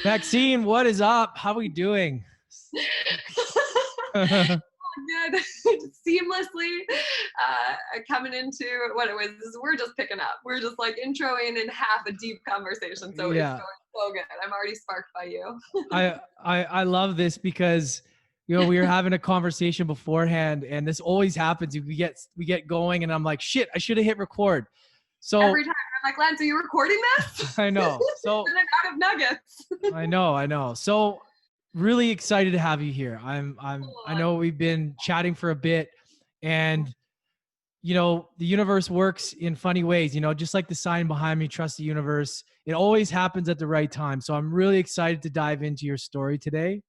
Maxine, what is up? How are we doing? Good. Seamlessly coming into what it was. We're just picking up. We're just like introing in half a deep conversation. So it's Yeah, going so good. I'm already sparked by you. I love this because we were having a conversation beforehand, and this always happens. We get going, and I'm like, shit, I should have hit record. So Every time I'm like, Lance, are you recording this? I know. So And I'm out of nuggets. I know. So really excited to have you here. I know we've been chatting for a bit, and the universe works in funny ways, just like the sign behind me, trust the universe. It always happens at the right time. So I'm really excited to dive into your story today.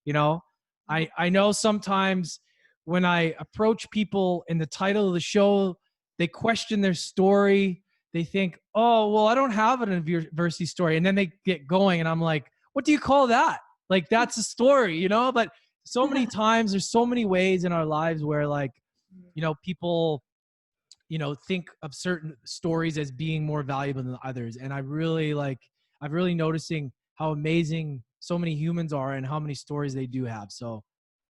You know, I know sometimes when I approach people in the title of the show, they question their story. They think, oh, well, I don't have an adversity story. And then they get going and I'm like, what do you call that? Like, that's a story, but so many times there's so many ways in our lives where like, people think of certain stories as being more valuable than others. And I'm really noticing how amazing so many humans are and how many stories they do have. So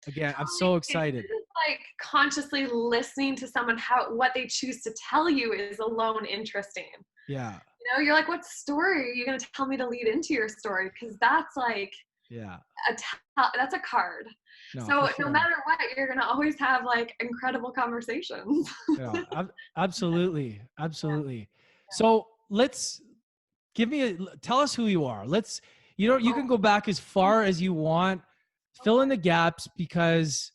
again, I'm so excited. Like consciously listening to someone, what they choose to tell you is alone interesting. Yeah. You're like, what story are you going to tell me to lead into your story? Because that's like, Yeah. that's a card. No, So sure. no matter what, you're going to always have like incredible conversations. Yeah, absolutely. Absolutely. Yeah. So tell us who you are. You can go back as far as you want, fill in the gaps because,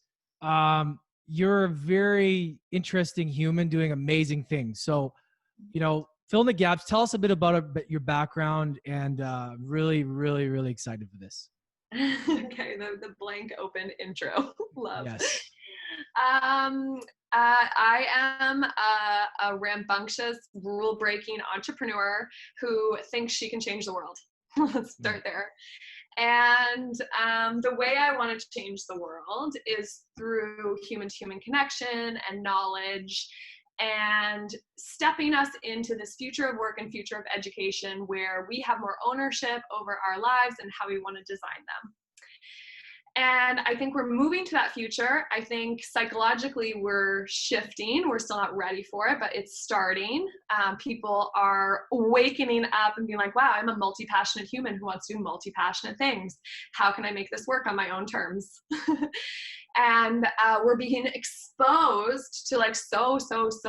you're a very interesting human doing amazing things. So, fill in the gaps. Tell us a bit about your background, and really, really, really excited for this. Okay, the blank open intro. Love. Yes. I am a rambunctious, rule-breaking entrepreneur who thinks she can change the world. Let's start there. And the way I want to change the world is through human-to-human connection and knowledge, and stepping us into this future of work and future of education where we have more ownership over our lives and how we want to design them. And I think we're moving to that future. I think psychologically we're shifting. We're still not ready for it, but it's starting. People are wakening up and being like, wow, I'm a multi-passionate human who wants to do multi-passionate things. How can I make this work on my own terms? And we're being exposed to like so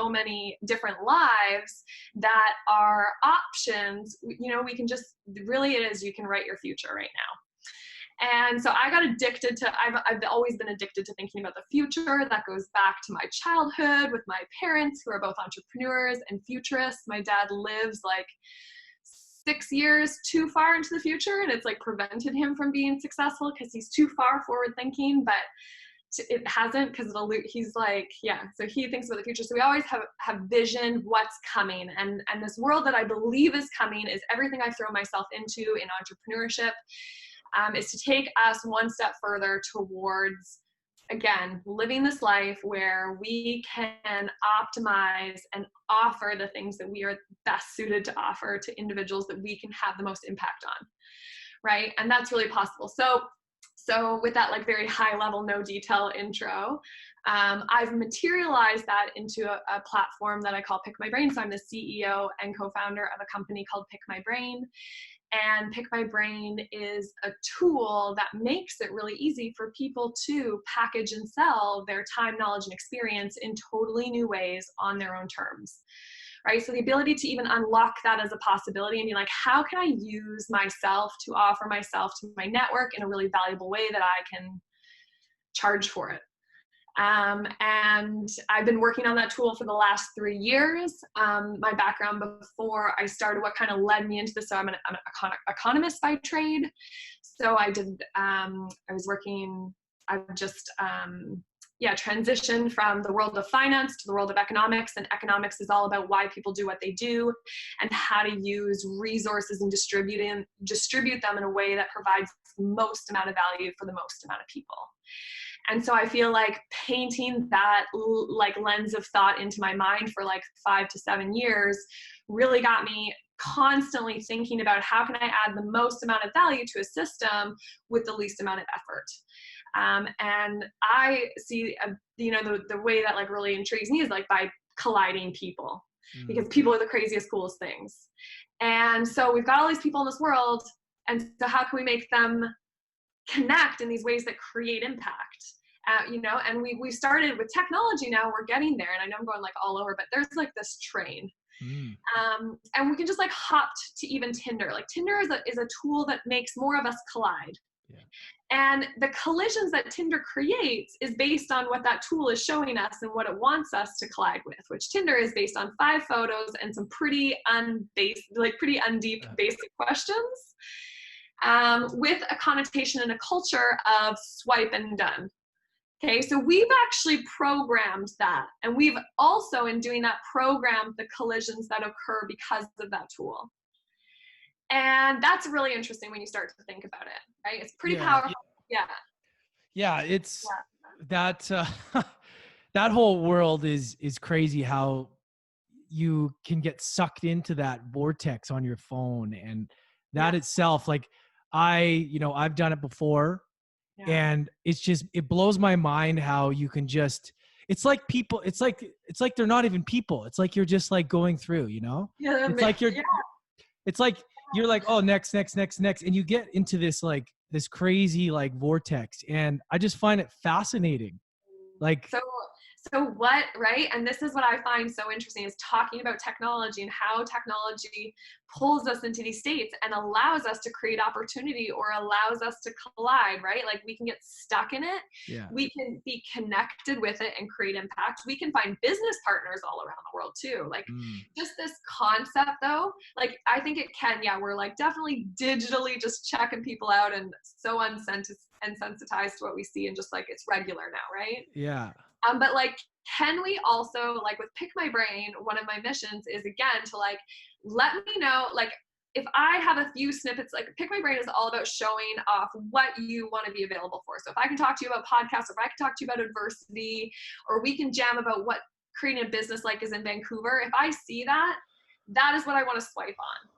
many different lives that are options. We can just, really it is, you can write your future right now. And so I got addicted to, I've always been addicted to thinking about the future. That goes back to my childhood with my parents who are both entrepreneurs and futurists. My dad lives like 6 years too far into the future, and it's like prevented him from being successful because he's too far forward thinking, but it hasn't, because he's like, yeah, so he thinks about the future. So we always have vision, what's coming. And this world that I believe is coming is everything I throw myself into in entrepreneurship. Is to take us one step further towards, again, living this life where we can optimize and offer the things that we are best suited to offer to individuals that we can have the most impact on, right? And that's really possible. So with that like very high level, no detail intro, I've materialized that into a platform that I call Pick My Brain. So I'm the CEO and co-founder of a company called Pick My Brain. And Pick My Brain is a tool that makes it really easy for people to package and sell their time, knowledge, and experience in totally new ways on their own terms, right? So the ability to even unlock that as a possibility and be like, how can I use myself to offer myself to my network in a really valuable way that I can charge for it? And I've been working on that tool for the last 3 years. My background before I started, what kind of led me into this, so I'm an economist by trade. So I've just transitioned from the world of finance to the world of economics, and economics is all about why people do what they do and how to use resources and distribute them in a way that provides the most amount of value for the most amount of people. And so I feel like painting that like lens of thought into my mind for like 5 to 7 years really got me constantly thinking about how can I add the most amount of value to a system with the least amount of effort. And I see, the way that like really intrigues me is like by colliding people, because people are the craziest, coolest things. And so we've got all these people in this world. And so how can we make them connect in these ways that create impact? And we started with technology. Now we're getting there. And I know I'm going like all over, but there's like this train. And we can just like hop to even Tinder. Like Tinder is a tool that makes more of us collide. Yeah. And the collisions that Tinder creates is based on what that tool is showing us and what it wants us to collide with, which Tinder is based on 5 photos and some pretty undeep basic questions, with a connotation and a culture of swipe and done. Okay, so we've actually programmed that. And we've also, in doing that, programmed the collisions that occur because of that tool. And that's really interesting when you start to think about it, right? It's pretty powerful. Yeah, it's that that whole world is crazy, how you can get sucked into that vortex on your phone, and that itself, like I've done it before. And it blows my mind how you can just, it's like people, it's like they're not even people. It's like you're just like going through, it's like you're like, oh, next. And you get into this crazy like vortex. And I just find it fascinating. Like, so what, right? And this is what I find so interesting, is talking about technology and how technology pulls us into these states and allows us to create opportunity, or allows us to collide, right? Like we can get stuck in it. Yeah. We can be connected with it and create impact. We can find business partners all around the world too. Like just this concept though, like I think it can, we're like definitely digitally just checking people out and so unsensitized to what we see, and just like it's regular now, right? Yeah. But like, can we also, like with Pick My Brain, one of my missions is again to like, let me know, like if I have a few snippets, like Pick My Brain is all about showing off what you want to be available for. So if I can talk to you about podcasts, or if I can talk to you about adversity, or we can jam about what creating a business like is in Vancouver, if I see that, that is what I want to swipe on.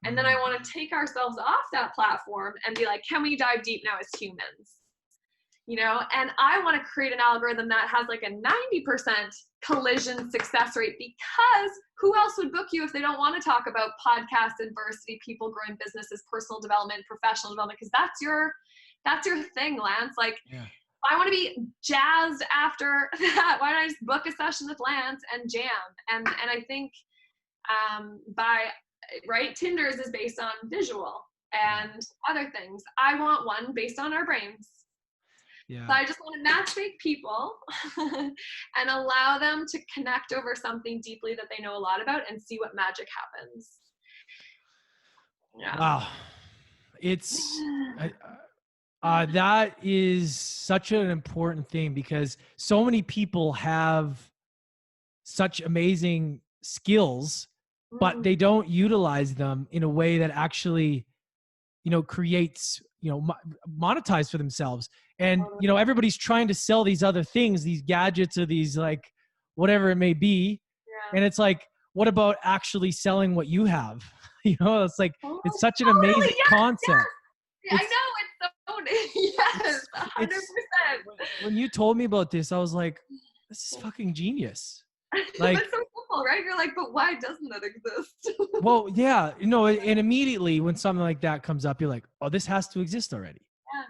And then I want to take ourselves off that platform and be like, can we dive deep now as humans? And I want to create an algorithm that has like a 90% collision success rate, because who else would book you if they don't want to talk about podcasts, adversity, people growing businesses, personal development, professional development? Because that's your thing, Lance. Like, I want to be jazzed after that. Why don't I just book a session with Lance and jam? And I think Tinder is based on visual and other things. I want one based on our brains. Yeah. So I just want to matchmake people and allow them to connect over something deeply that they know a lot about, and see what magic happens. Yeah. Wow. It's that is such an important thing, because so many people have such amazing skills, but they don't utilize them in a way that actually, creates, monetize for themselves. And, everybody's trying to sell these other things, these gadgets, or these like, whatever it may be. Yeah. And it's like, what about actually selling what you have? It's like, it's such an amazing concept. Yes. I know, yes, 100%. When you told me about this, I was like, this is fucking genius. Like, it's so simple, right? You're like, but why doesn't that exist? Well, yeah, and immediately when something like that comes up, you're like, oh, this has to exist already. Yeah.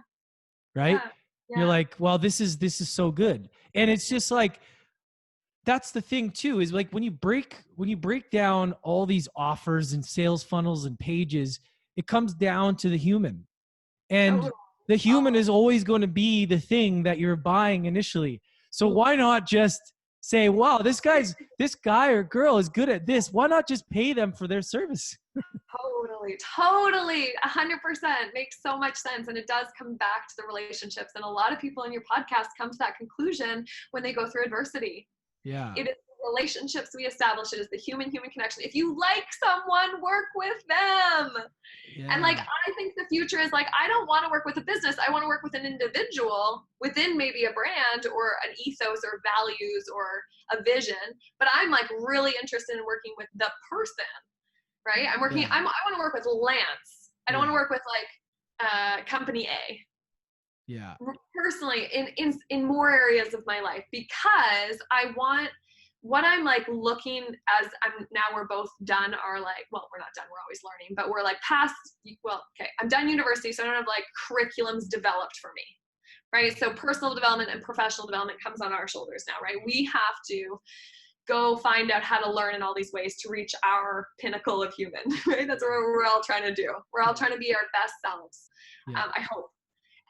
Right? Yeah. You're like, well, this is so good. And it's just like, that's the thing too, is like when you break down all these offers and sales funnels and pages, it comes down to the human. And the human is always going to be the thing that you're buying initially. So why not just say, wow, this guy or girl is good at this. Why not just pay them for their service? Totally. 100% makes so much sense. And it does come back to the relationships. And a lot of people in your podcast come to that conclusion when they go through adversity. Yeah. It is the relationships we establish. It is the human connection. If you like someone, work with them. Yeah. And like, I think the future is like, I don't want to work with a business. I want to work with an individual within maybe a brand or an ethos or values or a vision. But I'm like really interested in working with the person. right? I want to work with Lance. I don't want to work with like company A. Yeah. Personally, in more areas of my life, because I want what I'm like looking as we're both done our like, well, we're not done, we're always learning, but we're like past, well, okay, I'm done university, so I don't have like curriculums developed for me, right? So personal development and professional development comes on our shoulders now, right? We have to go find out how to learn in all these ways to reach our pinnacle of human, right? That's what we're all trying to do. We're all trying to be our best selves, I hope.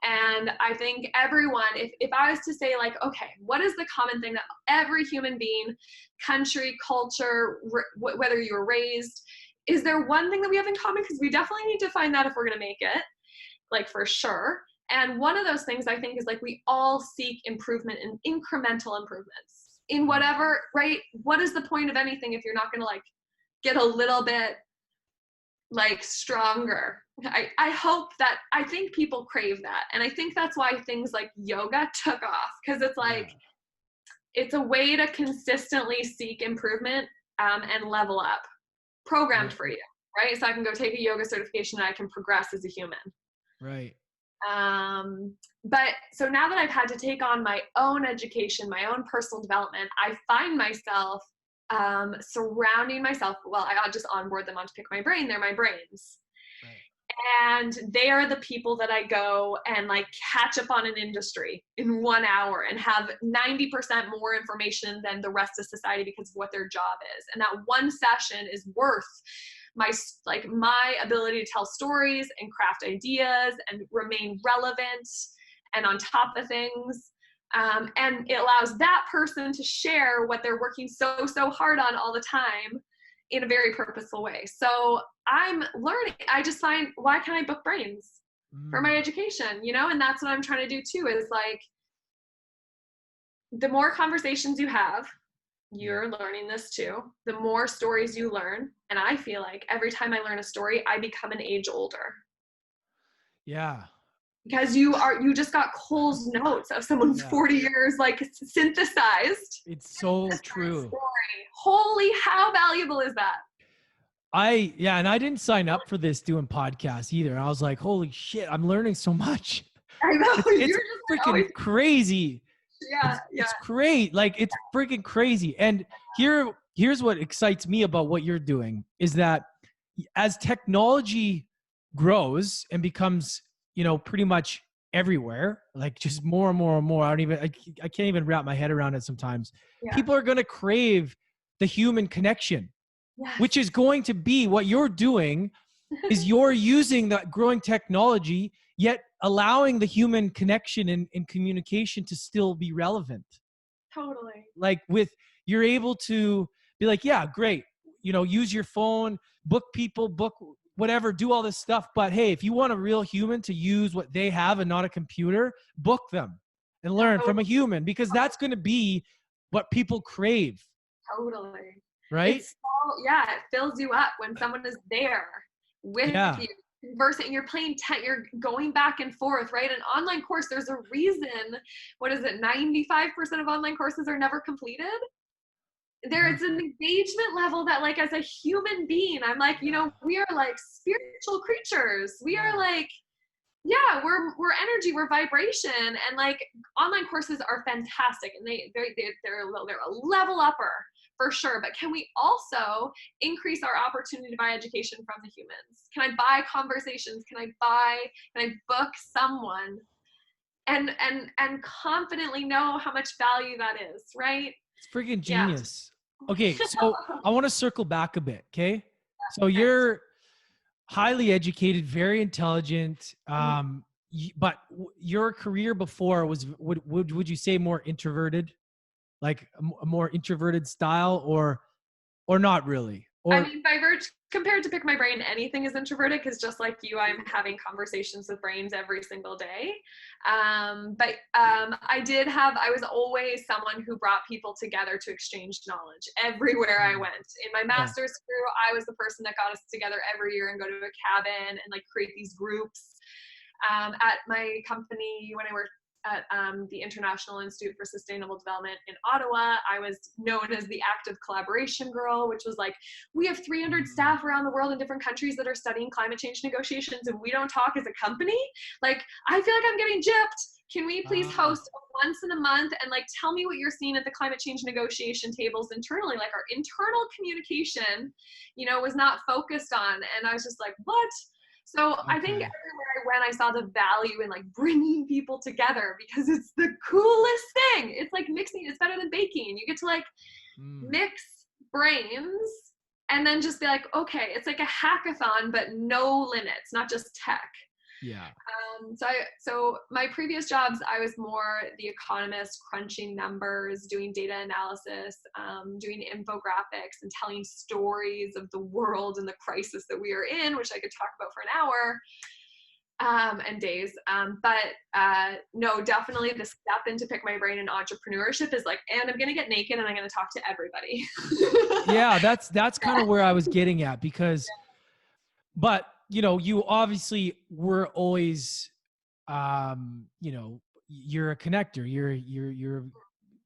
And I think everyone, if I was to say like, okay, what is the common thing that every human being, country, culture, whether you were raised, is there one thing that we have in common? Because we definitely need to find that if we're going to make it, like for sure. And one of those things I think is like, we all seek improvement and incremental improvements in whatever, right? What is the point of anything if you're not going to like get a little bit like stronger? I hope that, I think people crave that. And I think that's why things like yoga took off, because it's like, it's a way to consistently seek improvement and level up, programmed for you, right? So I can go take a yoga certification and I can progress as a human. Right. But so now that I've had to take on my own education, my own personal development, I find myself surrounding myself, well, I'll just onboard them onto Pick My Brain. They're my brains. Right. And they are the people that I go and like catch up on an industry in 1 hour and have 90% more information than the rest of society because of what their job is. And that one session is worth my ability to tell stories and craft ideas and remain relevant and on top of things. And it allows that person to share what they're working so hard on all the time in a very purposeful way. So I'm learning. I just find, why can't I book brains for my education, you know? And that's what I'm trying to do too, is like, the more conversations you have, you're learning this too, the more stories you learn. And I feel like every time I learn a story, I become an age older. Yeah. Because you just got Cole's notes of someone's 40 years like synthesized. It's so true. Story. Holy, how valuable is that? And I didn't sign up for this doing podcasts either. I was like, holy shit, I'm learning so much. I know. It's freaking crazy. Yeah. It's great. Like, it's freaking crazy. And here's what excites me about what you're doing is that as technology grows and becomes, you know, pretty much everywhere, like just more and more and more, I can't even wrap my head around it sometimes. People are going to crave the human connection, which is going to be what you're doing is you're using that growing technology, yet allowing the human connection and communication to still be relevant. Totally. Like you're able to be like, yeah, great. You know, use your phone, book people, book whatever, do all this stuff. But hey, if you want a real human to use what they have and not a computer, book them and learn from a human, because that's going to be what people crave. Totally. Right? It fills you up when someone is there with you, conversing, and you're playing you're going back and forth, right? An online course, there's a reason, 95% of online courses are never completed. There's an engagement level that, like, as a human being, I'm like, you know, we are like spiritual creatures. We are like, we're energy, we're vibration, and like online courses are fantastic, and they're a level upper for sure. But can we also increase our opportunity to buy education from the humans? Can I buy conversations? Can I book someone and confidently know how much value that is, right? It's freaking genius. Okay, so I want to circle back a bit, okay? So you're highly educated, very intelligent, but your career before was, would you say more introverted? Like a more introverted style, or not really? Or, I mean, compared to Pick My Brain, anything is introverted, because just like you, I'm having conversations with brains every single day. But I was always someone who brought people together to exchange knowledge everywhere I went. In my master's crew, I was the person that got us together every year and go to a cabin and like create these groups. At my company, when I worked the International Institute for Sustainable Development in Ottawa. I was known as the active collaboration girl, which was like, we have 300 staff around the world in different countries that are studying climate change negotiations, and we don't talk as a company. Like, I feel like I'm getting gypped. Can we please host once in a month and like tell me what you're seeing at the climate change negotiation tables internally? Like, our internal communication, was not focused on. And I was just like, what? So I think everywhere I went, I saw the value in like bringing people together, because it's the coolest thing. It's like mixing. It's better than baking. You get to like mix brains and then just be like, okay, it's like a hackathon, but no limits, not just tech. Yeah. So my previous jobs, I was more the economist, crunching numbers, doing data analysis, doing infographics, and telling stories of the world and the crisis that we are in, which I could talk about for an hour and days. But no, definitely the step into Pick My Brain in entrepreneurship is like, and I'm going to get naked and I'm going to talk to everybody. Yeah, that's kind of where I was getting at, because, but you obviously were always, you're a connector. You're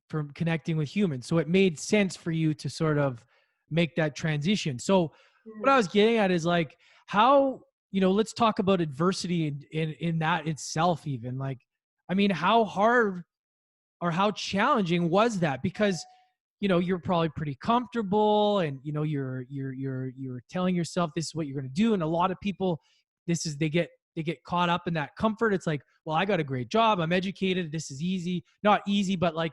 from connecting with humans. So it made sense for you to sort of make that transition. So what I was getting at is like, how, let's talk about adversity in that itself, even like, I mean, how hard or how challenging was that? Because you're probably pretty comfortable, and you're telling yourself this is what you're going to do. And a lot of people, they get caught up in that comfort. It's like, well, I got a great job, I'm educated, this is easy. Not easy, but like,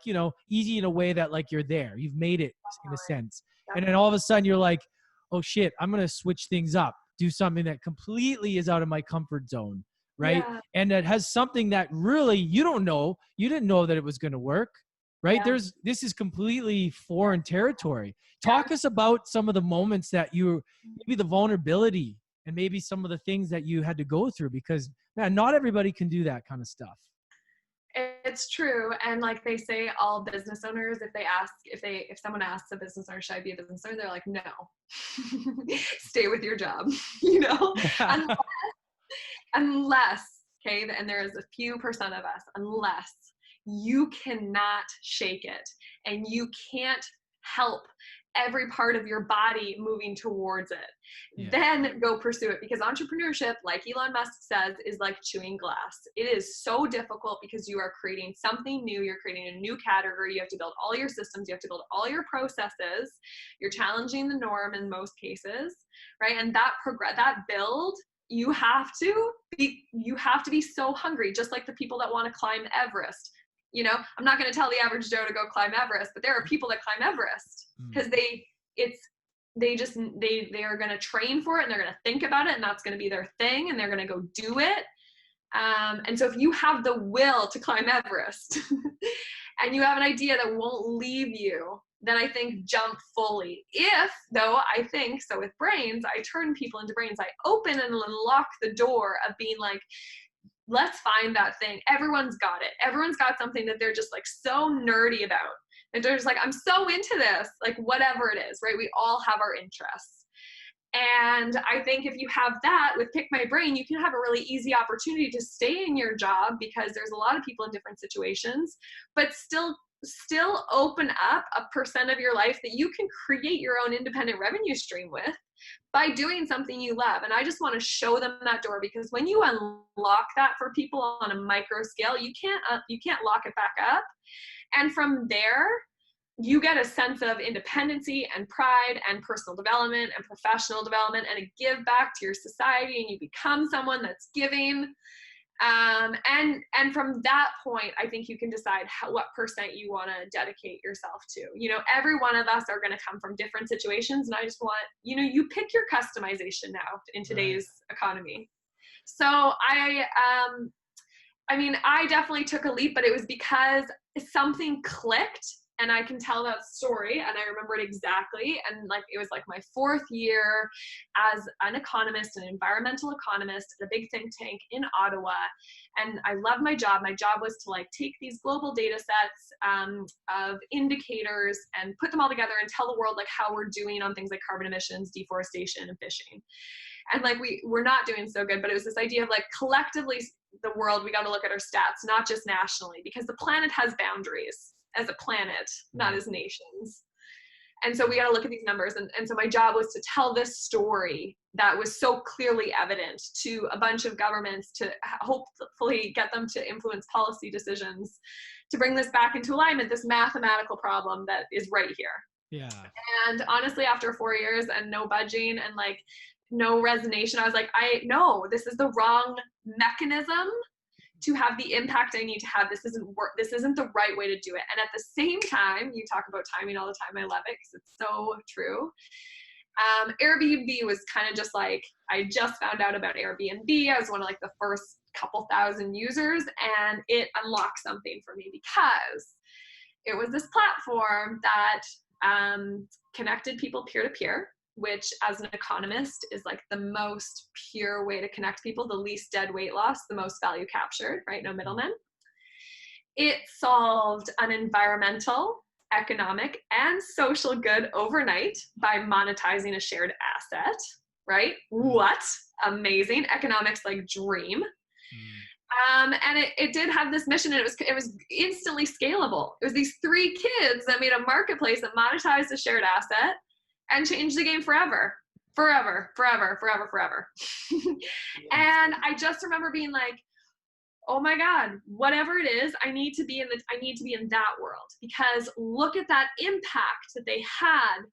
easy in a way that like you're there, you've made it in a sense. And then all of a sudden you're like, oh shit, I'm going to switch things up, do something that completely is out of my comfort zone. Right. Yeah. And that has something that really, you didn't know that it was going to work. Right. Yeah. This is completely foreign territory. Talk us about some of the moments that maybe the vulnerability and maybe some of the things that you had to go through, because man, not everybody can do that kind of stuff. It's true. And like they say, all business owners, if someone asks a business owner, should I be a business owner? They're like, no, stay with your job, unless, okay. And there is a few percent of us, unless you cannot shake it and you can't help every part of your body moving towards it, then go pursue it. Because entrepreneurship, like Elon Musk says, is like chewing glass. It is so difficult because you are creating something new. You're creating a new category. You have to build all your systems. You have to build all your processes. You're challenging the norm in most cases, right? And that build, you have to be so hungry, just like the people that want to climb Everest. I'm not going to tell the average Joe to go climb Everest, but there are people that climb Everest because they are going to train for it, and they're going to think about it, and that's going to be their thing, and they're going to go do it. And so if you have the will to climb Everest and you have an idea that won't leave you, then I think jump fully. I think, so with brains, I turn people into brains. I open and unlock the door of being like, let's find that thing. Everyone's got it. Everyone's got something that they're just like so nerdy about. And they're just like, I'm so into this, like whatever it is, right? We all have our interests. And I think if you have that with Pick My Brain, you can have a really easy opportunity to stay in your job, because there's a lot of people in different situations, but still open up a percent of your life that you can create your own independent revenue stream with by doing something you love. And I just want to show them that door, because when you unlock that for people on a micro scale, you can't lock it back up. And from there, you get a sense of independency and pride and personal development and professional development, and a give back to your society, and you become someone that's giving. And from that point, I think you can decide what percent you want to dedicate yourself to. Every one of us are going to come from different situations, and I just want, you pick your customization now in today's economy. So I definitely took a leap, but it was because something clicked, And I can tell that story, and I remember it exactly. And like, it was like my 4th year as an economist, an environmental economist at a big think tank in Ottawa. And I loved my job. My job was to like take these global data sets of indicators and put them all together and tell the world like how we're doing on things like carbon emissions, deforestation, and fishing. And like, we're not doing so good, but it was this idea of like, collectively, the world, we got to look at our stats, not just nationally, because the planet has boundaries as a planet, not as nations. And so we got to look at these numbers. And so my job was to tell this story that was so clearly evident to a bunch of governments to hopefully get them to influence policy decisions, to bring this back into alignment, this mathematical problem that is right here. Yeah. And honestly, after 4 years and no budging and like no resignation, I was like, I know this is the wrong mechanism to have the impact I need to have. This isn't the right way to do it. And at the same time, you talk about timing all the time. I love it because it's so true. Airbnb was kind of just like, I just found out about Airbnb. I was one of like the first couple thousand users, and it unlocked something for me because it was this platform that connected people peer-to-peer, which as an economist is like the most pure way to connect people, the least dead weight loss, the most value captured, right? No middlemen. It solved an environmental, economic, and social good overnight by monetizing a shared asset, right? What? Amazing. Economics like dream. And it did have this mission, and it was instantly scalable. It was these 3 kids that made a marketplace that monetized a shared asset and changed the game forever. And I just remember being like, oh my God, whatever it is, I need to be in that world, because look at that impact that they had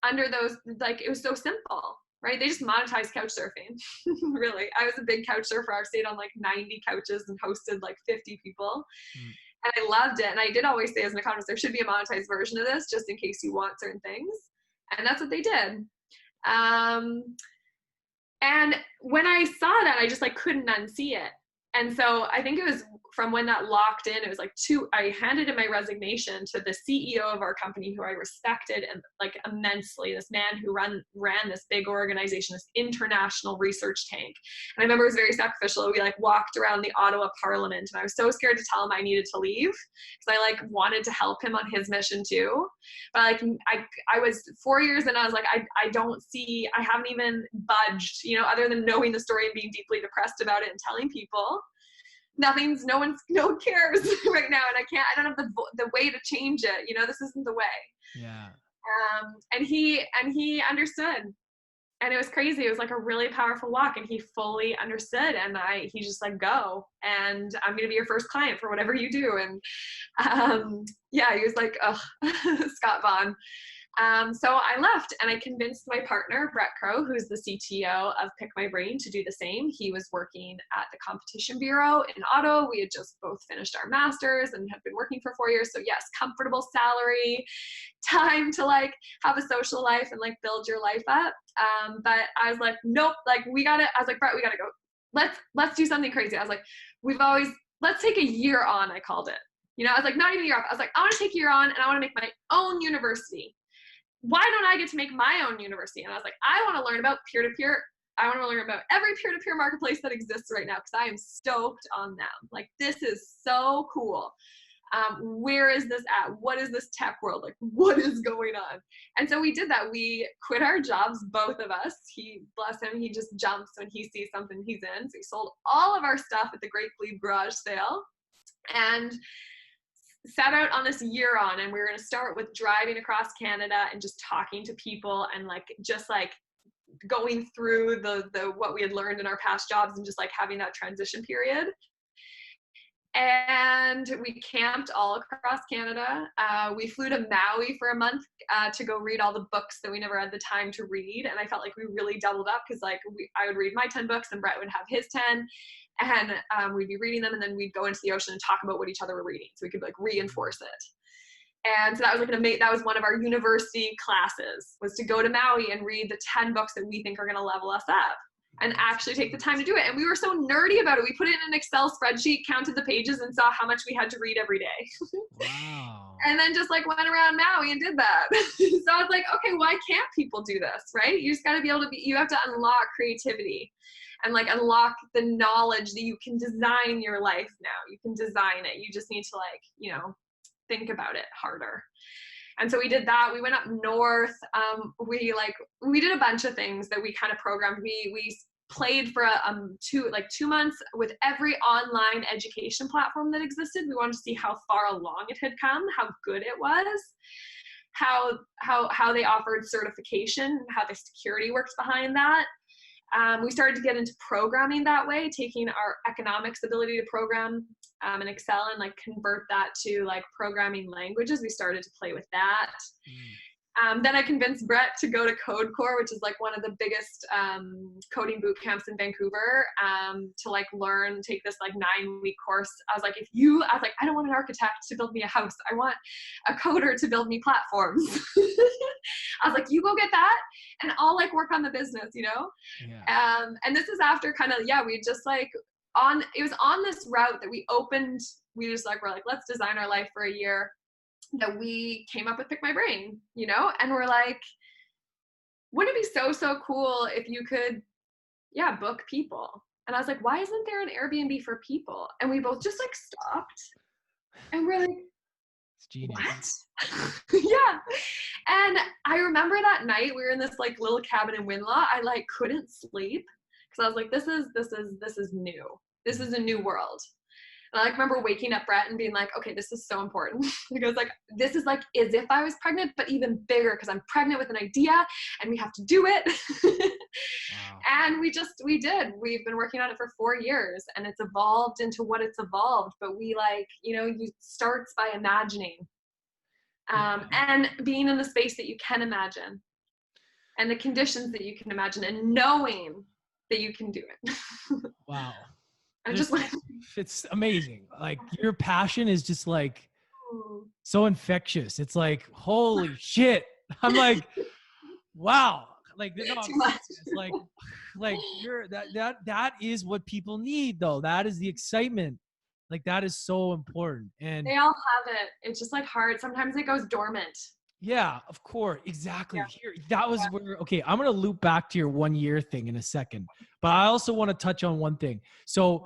under those, like, it was so simple, right? They just monetized couch surfing. Really. I was a big couch surfer. I stayed on like 90 couches and hosted like 50 people. And I loved it. And I did always say as an economist, there should be a monetized version of this just in case you want certain things. And that's what they did. And when I saw that, I just like couldn't unsee it. And so I think it was from when that locked in, it was like I handed in my resignation to the CEO of our company, who I respected and like immensely, this man who ran this big organization, this international research tank. And I remember it was very sacrificial. We like walked around the Ottawa Parliament, and I was so scared to tell him I needed to leave because I like wanted to help him on his mission too. But like I was 4 years and I was like, I haven't even budged, you know, other than knowing the story and being deeply depressed about it and telling people. No one cares right now, and I don't have the way to change it. You know, this isn't the way. Yeah. And he understood, and it was crazy. It was like a really powerful walk, and he fully understood. And he just like, go, and I'm gonna be your first client for whatever you do. And yeah, he was like, oh, Scott Vaughn. So I left, and I convinced my partner, Brett Crow, who's the CTO of Pick My Brain, to do the same. He was working at the Competition Bureau in Ottawa. We had just both finished our masters and had been working for 4 years. So yes, comfortable salary, time to like have a social life and like build your life up. But I was like, nope, like I was like, Brett, we gotta go. Let's do something crazy. I was like, let's take a year on, I called it. You know, I was like, not even a year off. I was like, I want to take a year on, and I want to make my own university. Why don't I get to make my own university? And I was like, I want to learn about peer-to-peer. I want to learn about every peer-to-peer marketplace that exists right now, because I am stoked on them. Like, this is so cool. Where is this at? What is this tech world? Like, what is going on? And so we did that. We quit our jobs, both of us. Bless him, he just jumps when he sees something he's in. So we sold all of our stuff at the Great Glebe garage sale and set out on this year on, and we were going to start with driving across Canada and just talking to people and like just like going through the what we had learned in our past jobs and just like having that transition period. And we camped all across Canada. We flew to Maui for a month to go read all the books that we never had the time to read. And I felt like we really doubled up, because like I would read my 10 books and Brett would have his 10. And we'd be reading them, and then we'd go into the ocean and talk about what each other were reading, so we could like reinforce it. And so that was like that was one of our university classes, was to go to Maui and read the 10 books that we think are going to level us up. and actually take the time to do it. And we were so nerdy about it. We put it in an Excel spreadsheet, counted the pages, and saw how much we had to read every day. Wow. And then just like went around Maui and did that. So I was like, okay, why can't people do this, right? You just got to be able to you have to unlock creativity and like unlock the knowledge that you can design your life now. You can design it. You just need to like, you know, think about it harder. And so we did that. We went up north. We did a bunch of things that we kind of programmed. We played for 2 months with every online education platform that existed. We wanted to see how far along it had come, how good it was, how they offered certification, how the security works behind that. We started to get into programming that way, taking our economics ability to program in Excel and like convert that to like programming languages. We started to play with that. Then I convinced Brett to go to Code Core, which is like one of the biggest coding boot camps in Vancouver, to like take this like 9-week course. I was like, I don't want an architect to build me a house. I want a coder to build me platforms. I was like, you go get that and I'll like work on the business, you know? Yeah. And this is after kind of, we just like it was on this route that we opened. We're like, let's design our life for a year. That we came up with Pick My Brain, you know? And we're like, wouldn't it be so cool if you could, book people? And I was like, why isn't there an Airbnb for people? And we both just like stopped and we're like, it's genius. What? Yeah. And I remember that night we were in this like little cabin in Winlaw. I like couldn't sleep because I was like, this is new. This is a new world. And I like remember waking up Brett and being like, okay, this is so important. Because like, this is like as if I was pregnant, but even bigger because I'm pregnant with an idea and we have to do it. Wow. And we did. We've been working on it for 4 years and it's evolved into what it's evolved. But we like, you know, you starts by imagining and being in the space that you can imagine and the conditions that you can imagine and knowing that you can do it. Wow. It's amazing. Like your passion is just like so infectious. It's like, holy shit. I'm like, wow. Like, no, it's like you're that is what people need though. That is the excitement. Like that is so important. And they all have it. It's just like hard. Sometimes it goes dormant. Yeah, of course. Exactly. Yeah. Here, that was where, okay, I'm going to loop back to your 1 year thing in a second, but I also want to touch on one thing. So,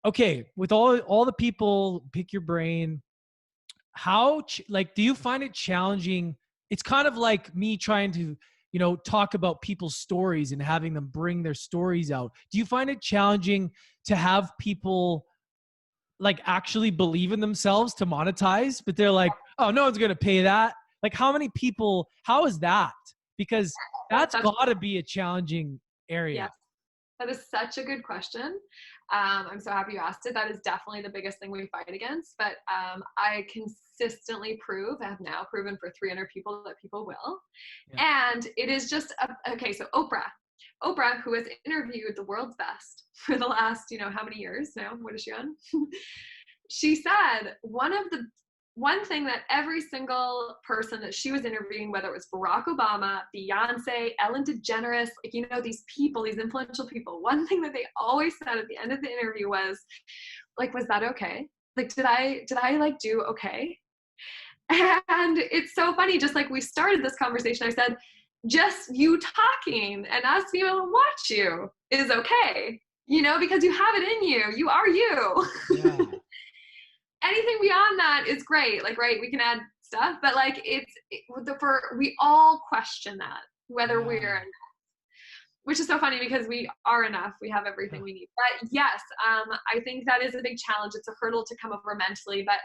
okay, with all the people, pick your brain, do you find it challenging? It's kind of like me trying to, you know, talk about people's stories and having them bring their stories out. Do you find it challenging to have people like actually believe in themselves to monetize, but they're like, oh, no one's going to pay that? Like how is that? Because that's got to be a challenging area. Yes, that is such a good question. I'm so happy you asked it. That is definitely the biggest thing we fight against. But I consistently have now proven for 300 people that people will. Yeah. And it is just, so Oprah, who has interviewed the world's best for the last, how many years now? What is she on? She said one thing that every single person that she was interviewing, whether it was Barack Obama, Beyonce, Ellen DeGeneres, these people, these influential people, one thing that they always said at the end of the interview was like, was that okay? Like, did I like do okay? And it's so funny, just like we started this conversation, I said, just you talking and us being able to watch you is okay, because you have it in you. You are you. Yeah. Anything beyond that is great. Like, right, we can add stuff, but like we all question that, whether we're enough, which is so funny because we are enough. We have everything we need. But yes, I think that is a big challenge. It's a hurdle to come over mentally, but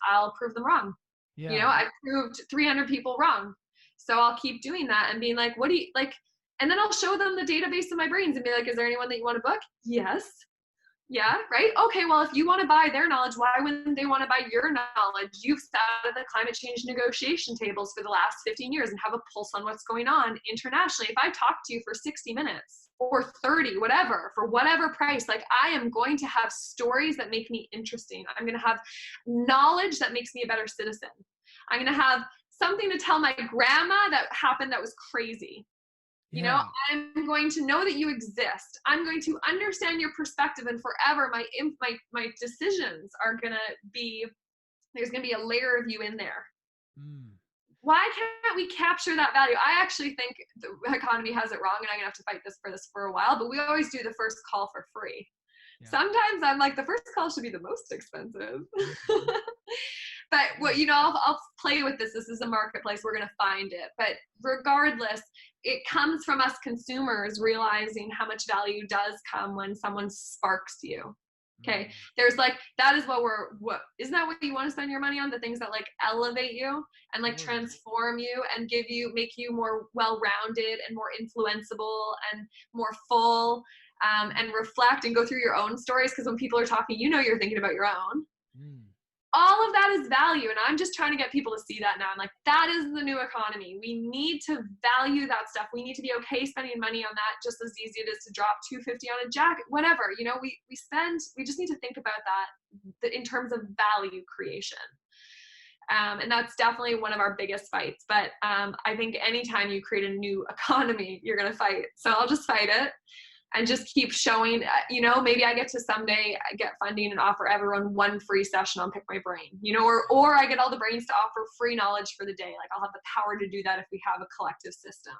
I'll prove them wrong. Yeah. I've proved 300 people wrong. So I'll keep doing that and being like, what do you like? And then I'll show them the database of my brains and be like, is there anyone that you want to book? Yes. Yeah, right? Okay, well, if you want to buy their knowledge, why wouldn't they want to buy your knowledge? You've sat at the climate change negotiation tables for the last 15 years and have a pulse on what's going on internationally. If I talk to you for 60 minutes or 30, whatever, for whatever price, like I am going to have stories that make me interesting. I'm going to have knowledge that makes me a better citizen. I'm going to have something to tell my grandma that happened that was crazy. You know, I'm going to know that you exist. I'm going to understand your perspective, and forever my decisions are going to be, there's going to be a layer of you in there. Why can't we capture that value? I actually think the economy has it wrong, and I'm going to have to fight this for a while, but we always do the first call for free. Yeah. Sometimes I'm like, the first call should be the most expensive. But what, you know, I'll play with this. This is a marketplace. We're going to find it. But regardless, it comes from us consumers realizing how much value does come when someone sparks you. Okay. There's like, that is what isn't that what you want to spend your money on? The things that like elevate you and like transform you and make you more well-rounded and more influenceable and more full, and reflect and go through your own stories. Cause when people are talking, you know, you're thinking about your own. All of that is value. And I'm just trying to get people to see that now. I'm like, that is the new economy. We need to value that stuff. We need to be okay spending money on that just as easy it is to drop $250 on a jacket, whatever. You know, we just need to think about that in terms of value creation. And that's definitely one of our biggest fights. But I think anytime you create a new economy, you're going to fight. So I'll just fight it. And just keep showing, you know, maybe I get to someday get funding and offer everyone one free session on Pick My Brain, you know, or I get all the brains to offer free knowledge for the day. Like I'll have the power to do that if we have a collective system.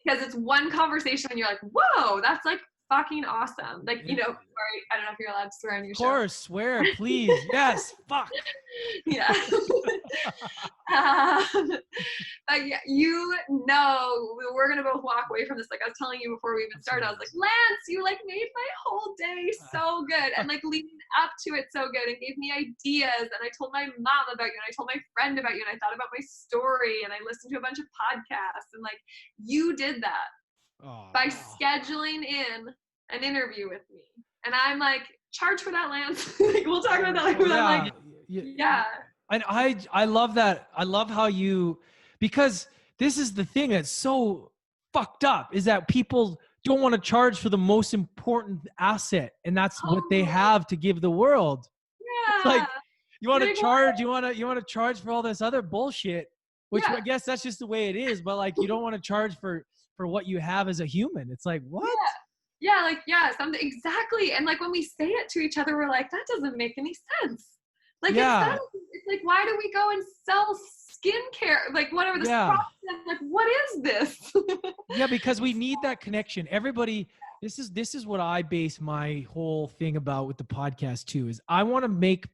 Because it's one conversation and you're like, whoa, that's like fucking awesome. Like, you know, sorry, I don't know if you're allowed to swear on your show. Of course, swear, please. Yes, fuck. Yeah. But yeah, you know, we're going to both walk away from this. Like I was telling you before we even started, I was like, Lance, you like made my whole day so good. And like leading up to it so good and gave me ideas. And I told my mom about you and I told my friend about you and I thought about my story and I listened to a bunch of podcasts and like you did that by scheduling in an interview with me. And I'm like, charge for that, Lance. Like, we'll talk about that later. I'm like, yeah. And I love that. I love how because this is the thing that's so fucked up is that people don't want to charge for the most important asset. And that's what they have to give the world. Yeah. It's like, you want to charge, you want to charge for all this other bullshit, which I guess that's just the way it is. But like, you don't want to charge for what you have as a human. It's like, what? Yeah. Something exactly. And like when we say it to each other, we're like, that doesn't make any sense. Like, it's like, why do we go and sell skincare? Like whatever this process, like, what is this? Yeah, because we need that connection. Everybody, this is what I base my whole thing about with the podcast too, is I want to make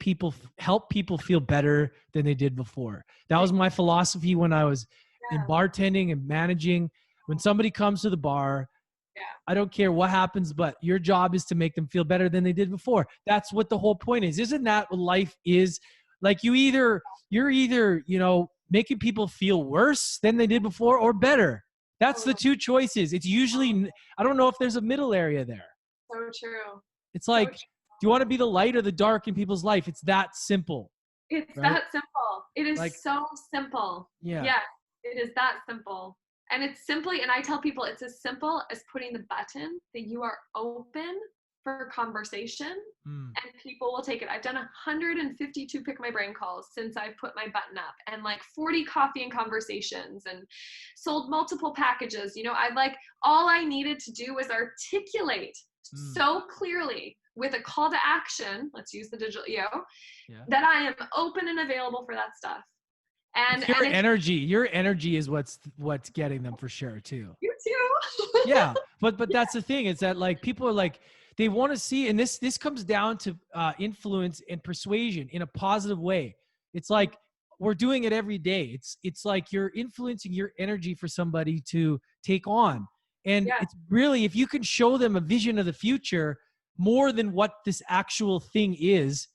help people feel better than they did before. That was my philosophy when I was in bartending and managing. When somebody comes to the bar, I don't care what happens, but your job is to make them feel better than they did before. That's what the whole point is. Isn't that what life is? Like you're either, you know, making people feel worse than they did before or better. That's the two choices. It's usually, I don't know if there's a middle area there. So true. It's like, do you want to be the light or the dark in people's life? It's that simple. It's that simple. It is like, so simple. Yeah, it is that simple. And it's simply, and I tell people it's as simple as putting the button that you are open for conversation and people will take it. I've done 152 Pick My Brain calls since I've put my button up and like 40 coffee and conversations and sold multiple packages. You know, all I needed to do was articulate so clearly with a call to action, let's use the digital EO, that I am open and available for that stuff. And your energy is what's getting them for sure too. You too. Yeah. But that's the thing is that like people are like, they want to see, and this comes down to influence and persuasion in a positive way. It's like, we're doing it every day. It's like you're influencing your energy for somebody to take on. And it's really, if you can show them a vision of the future more than what this actual thing is,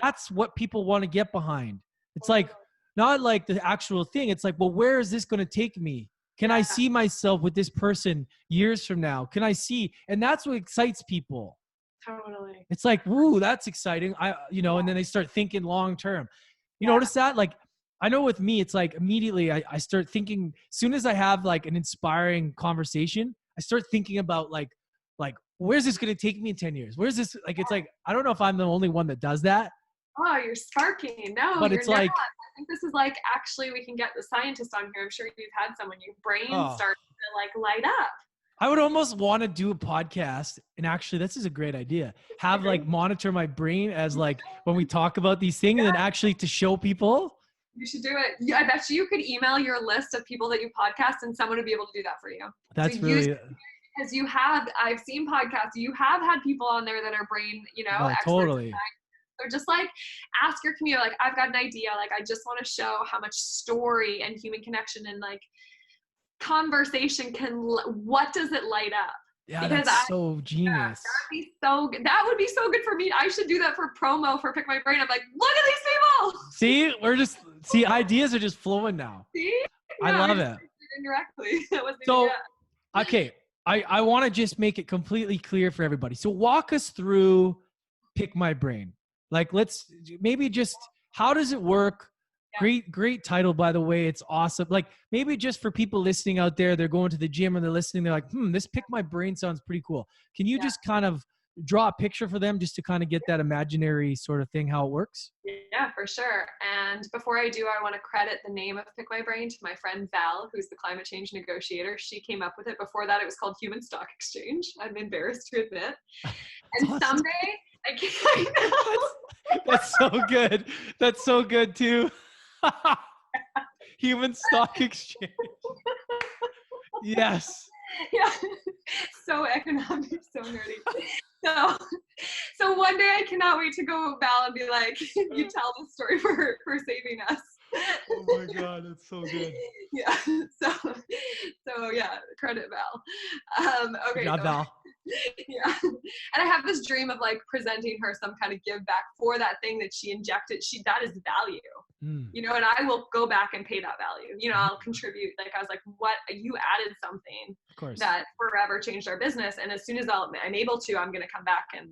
that's what people want to get behind. It's like, not like the actual thing. It's like, well, where is this going to take me? Can I see myself with this person years from now? Can I see? And that's what excites people. Totally. It's like, woo, that's exciting. And then they start thinking long-term. You notice that? Like, I know with me, it's like immediately I start thinking, as soon as I have like an inspiring conversation, I start thinking about like, where's this going to take me in 10 years? Where's this? Like, it's like, I don't know if I'm the only one that does that. Oh, you're sparking. No, but it's like, I think this is like, actually, we can get the scientist on here. I'm sure you've had someone, your brain starts like light up. I would almost want to do a podcast, and actually this is a great idea. Have like monitor my brain as like when we talk about these things and actually to show people. You should do it. Yeah, I bet you could email your list of people that you podcast and someone would be able to do that for you. That's really, because I've seen podcasts, you have had people on there that are brain, experts. totally. Or just like ask your community, like, I've got an idea. Like, I just want to show how much story and human connection and like conversation what does it light up? Yeah, because that's so genius. Yeah, that would be so good for me. I should do that for promo for Pick My Brain. I'm like, look at these people. See, ideas are just flowing now. See? I love it. Indirectly. Okay. I want to just make it completely clear for everybody. So walk us Yeah. through Pick My Brain. Like, let's maybe just, how does it work? Yeah. Great title, by the way. It's awesome. Like, maybe just for people listening out there, they're going to the gym and they're listening. They're like, this Pick My Brain sounds pretty cool. Can you just kind of draw a picture for them just to kind of get that imaginary sort of thing, how it works? Yeah, for sure. And before I do, I want to credit the name of Pick My Brain to my friend Val, who's the climate change negotiator. She came up with it. Before that, it was called Human Stock Exchange. I'm embarrassed to admit. And awesome. Someday, I know. That's so good. That's so good too. Human Stock Exchange. Yes. Yeah. So economic, so nerdy. So one day I cannot wait to go Val and be like, you tell the story for saving us. Oh my God, that's so good. Yeah. So yeah, credit Val. Okay. Good job, Val. Yeah. And I have this dream of like presenting her some kind of give back for that thing that she injected. That is value. And I will go back and pay that value. I'll contribute. Like, I was like, what, you added something that forever changed our business. And as soon as I'm able to, I'm going to come back and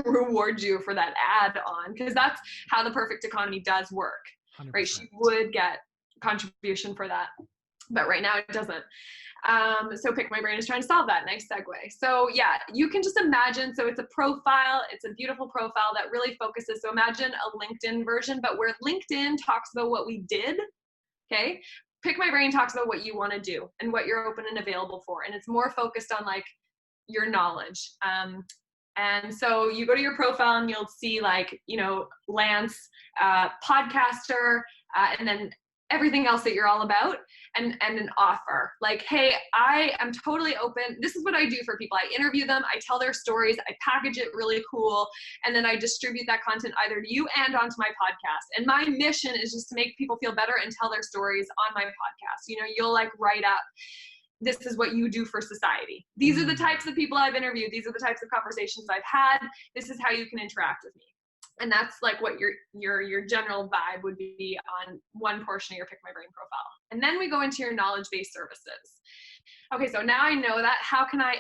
reward you for that add on. Cause that's how the perfect economy does work, 100%. Right? She would get contribution for that, but right now it doesn't. So Pick My Brain is trying to solve that. Nice segue. So yeah, you can just imagine, so it's a profile, it's a beautiful profile that really focuses. So imagine a LinkedIn version, but where LinkedIn talks about what we did, okay? Pick My Brain talks about what you want to do and what you're open and available for. And it's more focused on like your knowledge. And so you go to your profile and you'll see like, Lance, podcaster, and then everything else that you're all about, and an offer. Like, hey, I am totally open. This is what I do for people. I interview them, I tell their stories, I package it really cool, and then I distribute that content either to you and onto my podcast. And my mission is just to make people feel better and tell their stories on my podcast. You'll like write up, this is what you do for society. These are the types of people I've interviewed. These are the types of conversations I've had. This is how you can interact with me. And that's like what your general vibe would be on one portion of your Pick My Brain profile. And then we go into your knowledge-based services. Okay, so now I know that. How can I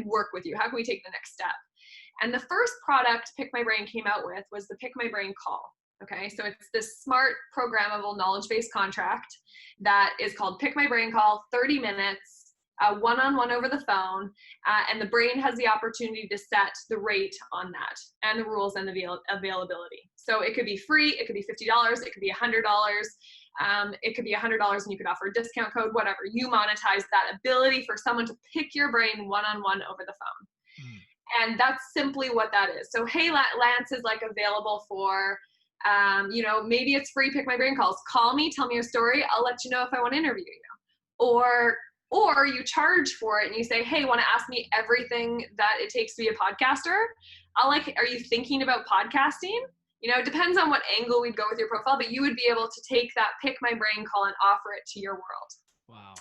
work with you? How can we take the next step? And the first product Pick My Brain came out with was the Pick My Brain call. Okay, so it's this smart, programmable, knowledge-based contract that is called Pick My Brain Call, 30 minutes, one-on-one over the phone, and the brain has the opportunity to set the rate on that and the rules and the availability. So it could be free, it could be $50, it could be $100, it could be $100 and you could offer a discount code, whatever. You monetize that ability for someone to pick your brain one-on-one over the phone. And that's simply what that is. So, hey, Lance is like available for, maybe it's free Pick My Brain calls. Call me, tell me your story. I'll let you know if I want to interview you. Or you charge for it and you say, hey, want to ask me everything that it takes to be a podcaster? Are you thinking about podcasting? It depends on what angle we'd go with your profile, but you would be able to take that Pick My Brain call and offer it to your world. Wow.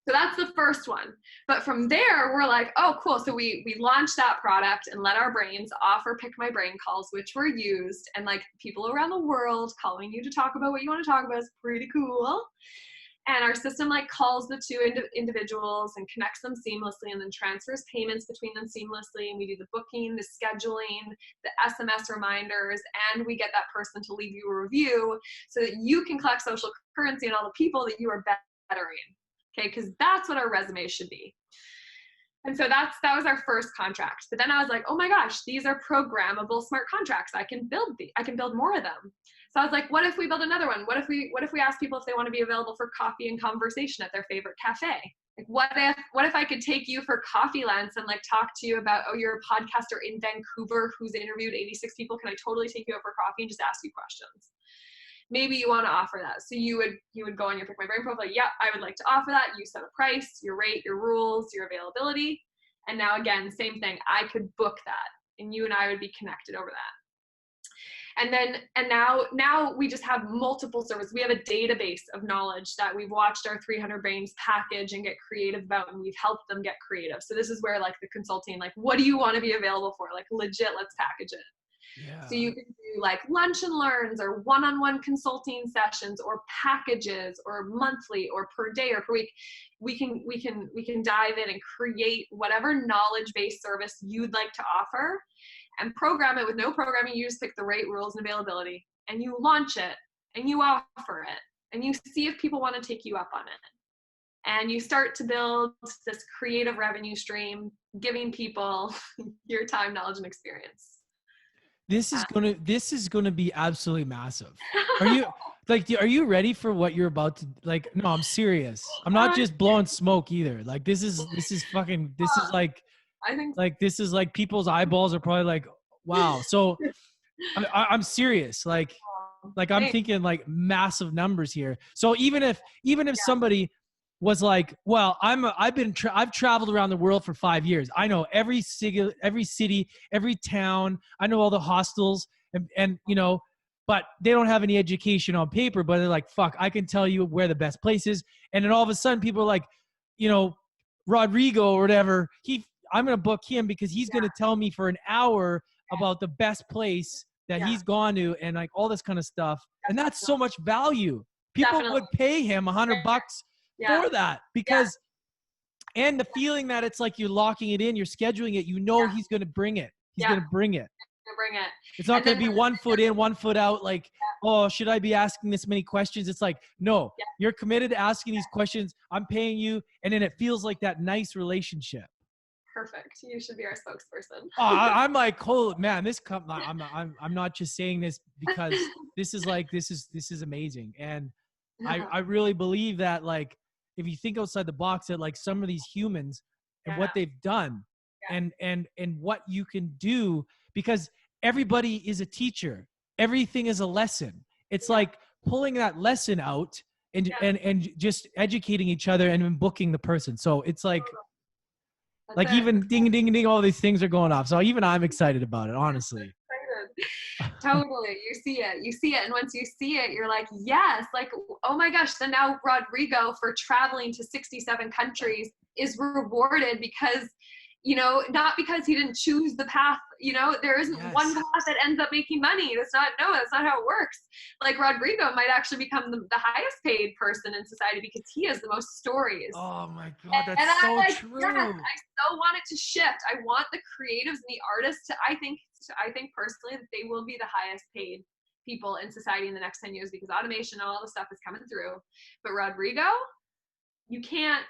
So that's the first one. But from there, we're like, oh, cool. So we launched that product and let our brains offer Pick My Brain calls, which were used. And like people around the world calling you to talk about what you want to talk about is pretty cool. And our system like calls the two individuals and connects them seamlessly and then transfers payments between them seamlessly. And we do the booking, the scheduling, the SMS reminders, and we get that person to leave you a review so that you can collect social currency on all the people that you are bettering. Okay, because that's what our resume should be. And so that was our first contract. But then I was like, oh my gosh, these are programmable smart contracts. I can build more of them. So I was like, what if we build another one? What if we ask people if they want to be available for coffee and conversation at their favorite cafe? Like, what if I could take you for coffee lunch and like talk to you about, oh, you're a podcaster in Vancouver who's interviewed 86 people. Can I totally take you out for coffee and just ask you questions? Maybe you want to offer that. So you would go on your Pick My Brain profile. Yeah, I would like to offer that. You set a price, your rate, your rules, your availability. And now again, same thing. I could book that and you and I would be connected over that. And now we just have multiple services. We have a database of knowledge that we've watched our 300 Brains package and get creative about, and we've helped them get creative. So this is where like the consulting, like, what do you want to be available for? Like legit, let's package it. Yeah. So you can do like lunch and learns or one-on-one consulting sessions or packages or monthly or per day or per week. We can dive in and create whatever knowledge-based service you'd like to offer and program it with no programming. You just pick the rate, rules, and availability, and you launch it and you offer it and you see if people want to take you up on it. And you start to build this creative revenue stream, giving people your time, knowledge, and experience. This is gonna be absolutely massive. Are you ready for what you're about to like? No, I'm serious. I'm not just blowing smoke either. Like this is like, I think like this is like people's eyeballs are probably like, wow. So I'm serious. Like I'm thinking like massive numbers here. So even if somebody was like, well, I've traveled around the world for 5 years. I know every city, every town. I know all the hostels and you know, but they don't have any education on paper, but they're like, fuck, I can tell you where the best place is. And then all of a sudden people are like, you know, Rodrigo or whatever, I'm going to book him because he's going to tell me for an hour about the best place that he's gone to and like all this kind of stuff. And that's so much value. People would pay him $100 for that because, and the feeling that it's like you're locking it in, you're scheduling it, you know, he's going to bring it. He's going to bring it. It's not going to be 1 foot in, 1 foot out. Like, oh, should I be asking this many questions? It's like, no, you're committed to asking these questions. I'm paying you. And then it feels like that nice relationship. Perfect. You should be our spokesperson. Oh, I'm like, oh man, I'm not just saying this because this is amazing. And I really believe that like, if you think outside the box that like some of these humans and what they've done and what you can do, because everybody is a teacher. Everything is a lesson. It's like pulling that lesson out and just educating each other and then booking the person. So it's like, even ding, ding, ding, all these things are going off. So even I'm excited about it, honestly. Totally. You see it. And once you see it, you're like, yes, like, oh my gosh. Then now Rodrigo for traveling to 67 countries is rewarded because, you know, not because he didn't choose the path, you know, there isn't one path that ends up making money. That's not how it works. Like Rodrigo might actually become the highest paid person in society because he has the most stories. Oh my God, that's so true. Yes, I so want it to shift. I want the creatives and the artists to, I think personally that they will be the highest paid people in society in the next 10 years because automation and all the stuff is coming through. But Rodrigo, you can't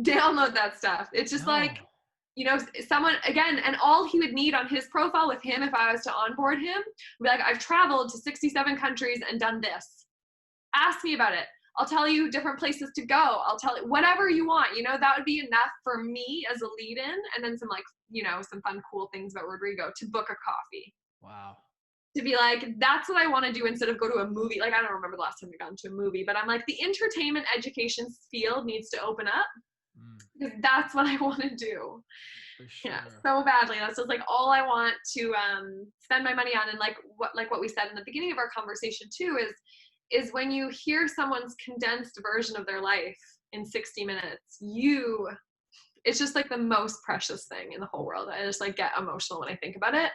download that stuff. It's just like, you know, someone again, and all he would need on his profile with him, if I was to onboard him, would be like, I've traveled to 67 countries and done this. Ask me about it. I'll tell you different places to go. I'll tell you whatever you want, you know, that would be enough for me as a lead in. And then some like, you know, some fun, cool things about Rodrigo to book a coffee. Wow. To be like, that's what I want to do instead of go to a movie. Like, I don't remember the last time I got into a movie, but I'm like, the entertainment education field needs to open up. Because that's what I want to do. For sure. Yeah, so badly. That's just like all I want to spend my money on. And like what we said in the beginning of our conversation too is when you hear someone's condensed version of their life in 60 minutes, it's just like the most precious thing in the whole world. I just like get emotional when I think about it.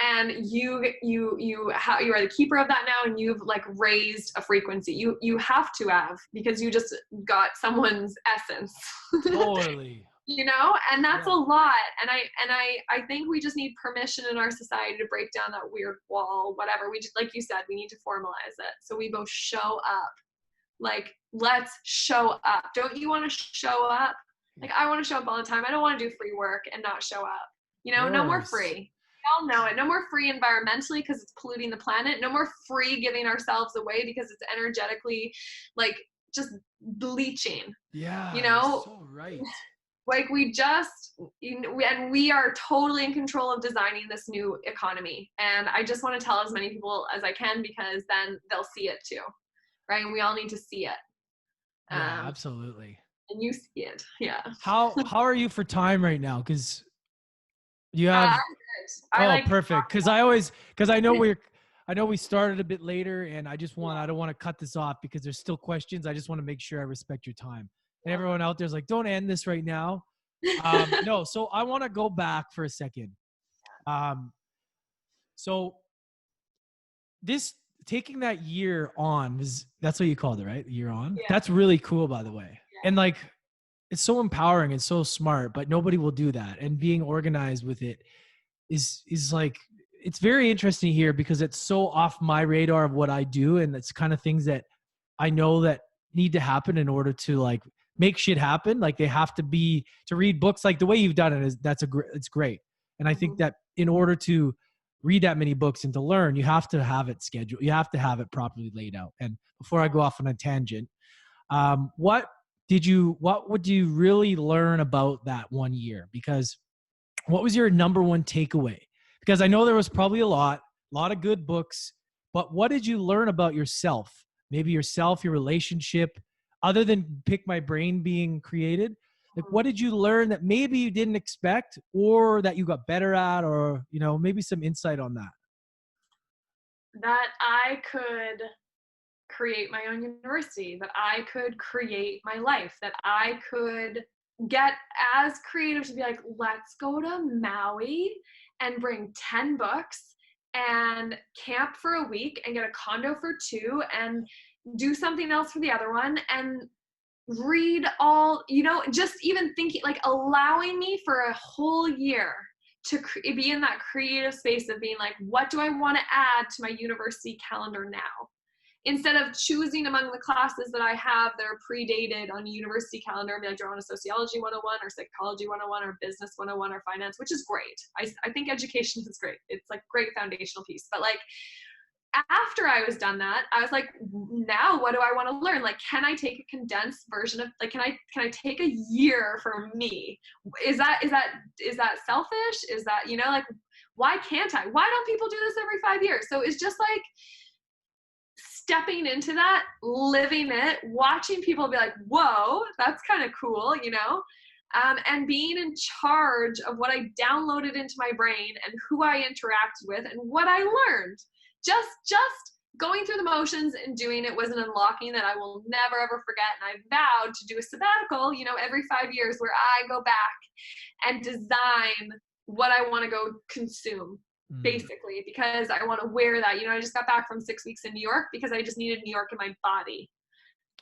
And you are the keeper of that now, and you've like raised a frequency. You have to have, because you just got someone's essence. Totally. You know, and that's a lot. And I think we just need permission in our society to break down that weird wall, whatever. We just, like you said, we need to formalize it. So we both show up. Like, let's show up. Don't you want to show up? Like, I want to show up all the time. I don't want to do free work and not show up. You know, no more free. We all know it. No more free environmentally because it's polluting the planet. No more free giving ourselves away because it's energetically like just bleaching, Yeah, you you're know, so right. like we just, and we are totally in control of designing this new economy. And I just want to tell as many people as I can, because then they'll see it too, right? And we all need to see it. Yeah, absolutely. And you see it. Yeah. How are you for time right now? Because you I'm have good. I oh like, perfect. Because I know we started a bit later, and I don't want to cut this off because there's still questions. I just want to make sure I respect your time. And everyone out there's like, don't end this right now. No, so I want to go back for a second. So this taking that year on is that's what you called it, right? Year on. yeah. That's really cool, by the way. And like, it's so empowering and so smart, but nobody will do that. And being organized with it is like, it's very interesting here because it's so off my radar of what I do, and it's kind of things that I know that need to happen in order to like make shit happen. Like they have to be to read books like the way you've done it is it's great. And I think that in order to read that many books and to learn, you have to have it scheduled. You have to have it properly laid out. And before I go off on a tangent, what would you really learn about that 1 year? Because what was your number one takeaway? Because I know there was probably a lot of good books, but what did you learn about yourself? Maybe yourself, your relationship, other than Pick My Brain being created. Like, what did you learn that maybe you didn't expect, or that you got better at, or, you know, maybe some insight on that? That I could create my own university, that I could create my life, that I could get as creative to be like, let's go to Maui and bring 10 books and camp for a week and get a condo for 2 and do something else for the other one and read all, you know, just even thinking, like allowing me for a whole year to be in that creative space of being like, what do I want to add to my university calendar now? Instead of choosing among the classes that I have that are predated on a university calendar, be like, do I want a sociology 101 or psychology 101 or business 101 or finance, which is great. I think education is great. It's like great foundational piece. But like after I was done that, I was like, now what do I want to learn? Like, can I take a condensed version of, like, can I take a year for me? Is that selfish? Is that, you know, like, why can't I? Why don't people do this every 5 years? So it's just like stepping into that, living it, watching people be like, whoa, that's kind of cool, you know? And being in charge of what I downloaded into my brain and who I interacted with and what I learned. Just going through the motions and doing it was an unlocking that I will never ever forget. And I vowed to do a sabbatical, you know, every 5 years where I go back and design what I want to go consume, basically, because I want to wear that. You know, I just got back from 6 weeks in New York because I just needed New York in my body.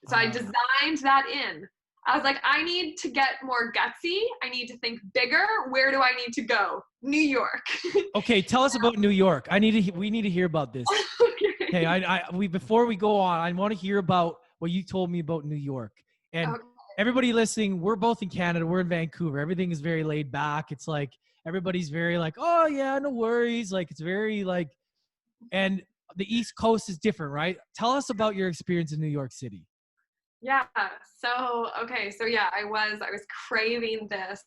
So I designed that in. I was like, I need to get more gutsy. I need to think bigger. Where do I need to go? New York. Okay, tell us about New York. We need to hear about this. Okay. Hey, before we go on, I want to hear about what you told me about New York. And everybody listening, we're both in Canada. We're in Vancouver. Everything is very laid back. It's like everybody's very like, oh yeah, no worries. Like it's very like, and the East Coast is different, right? Tell us about your experience in New York City. Yeah. So, okay. So yeah, I was craving this,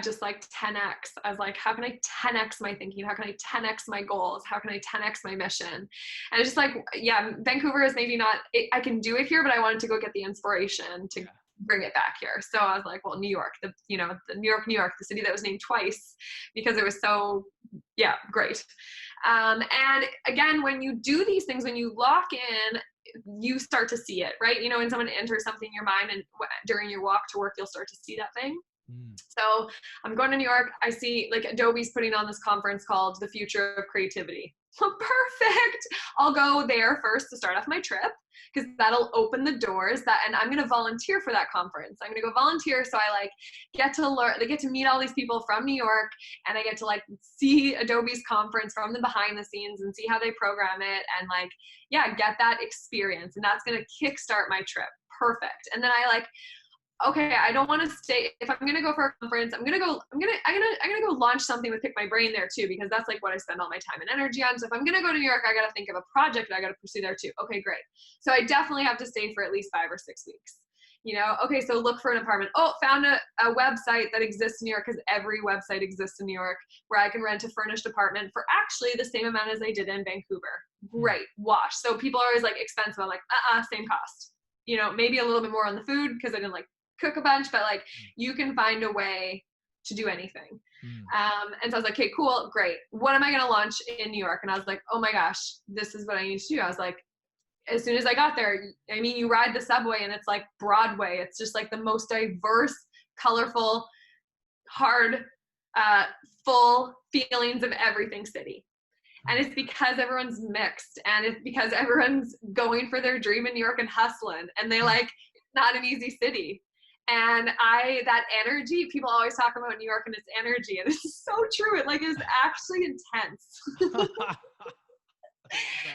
just like 10x. I was like, how can I 10x my thinking? How can I 10x my goals? How can I 10x my mission? And it's just like, yeah, Vancouver is maybe not, I can do it here, but I wanted to go get the inspiration to bring it back here. So I was like, well, New York, the New York, the city that was named twice because it was so, great. And again, when you do these things, when you lock in, you start to see it, right? You know, when someone enters something in your mind and during your walk to work, you'll start to see that thing. So I'm going to New York. I see like Adobe's putting on this conference called The Future of Creativity. Perfect. I'll go there first to start off my trip because that'll open the doors and I'm going to volunteer for that conference. I'm going to go volunteer. So I like get to learn, they get to meet all these people from New York and I get to like see Adobe's conference from the behind the scenes and see how they program it and like, get that experience. And that's going to kickstart my trip. Perfect. And then I like okay, I don't want to stay. If I'm going to go for a conference, I'm going to go launch something with Pick My Brain there too, because that's like what I spend all my time and energy on. So if I'm going to go to New York, I got to think of a project that I got to pursue there too. Okay, great. So I definitely have to stay for at least 5 or 6 weeks. You know, okay, so look for an apartment. Oh, found a website that exists in New York, because every website exists in New York, where I can rent a furnished apartment for actually the same amount as I did in Vancouver. Great, wash. So people are always like, expensive. I'm like, same cost. You know, maybe a little bit more on the food because I didn't like cook a bunch, but like you can find a way to do anything. And so I was like, okay, cool, great. What am I going to launch in New York? And I was like, oh my gosh, this is what I need to do. I was like, as soon as I got there, I mean, you ride the subway and it's like Broadway. It's just like the most diverse, colorful, hard, full feelings of everything city. And it's because everyone's mixed, and it's because everyone's going for their dream in New York and hustling, and they like, it's not an easy city. And that energy, people always talk about New York and its energy, and it's so true. It like is actually intense.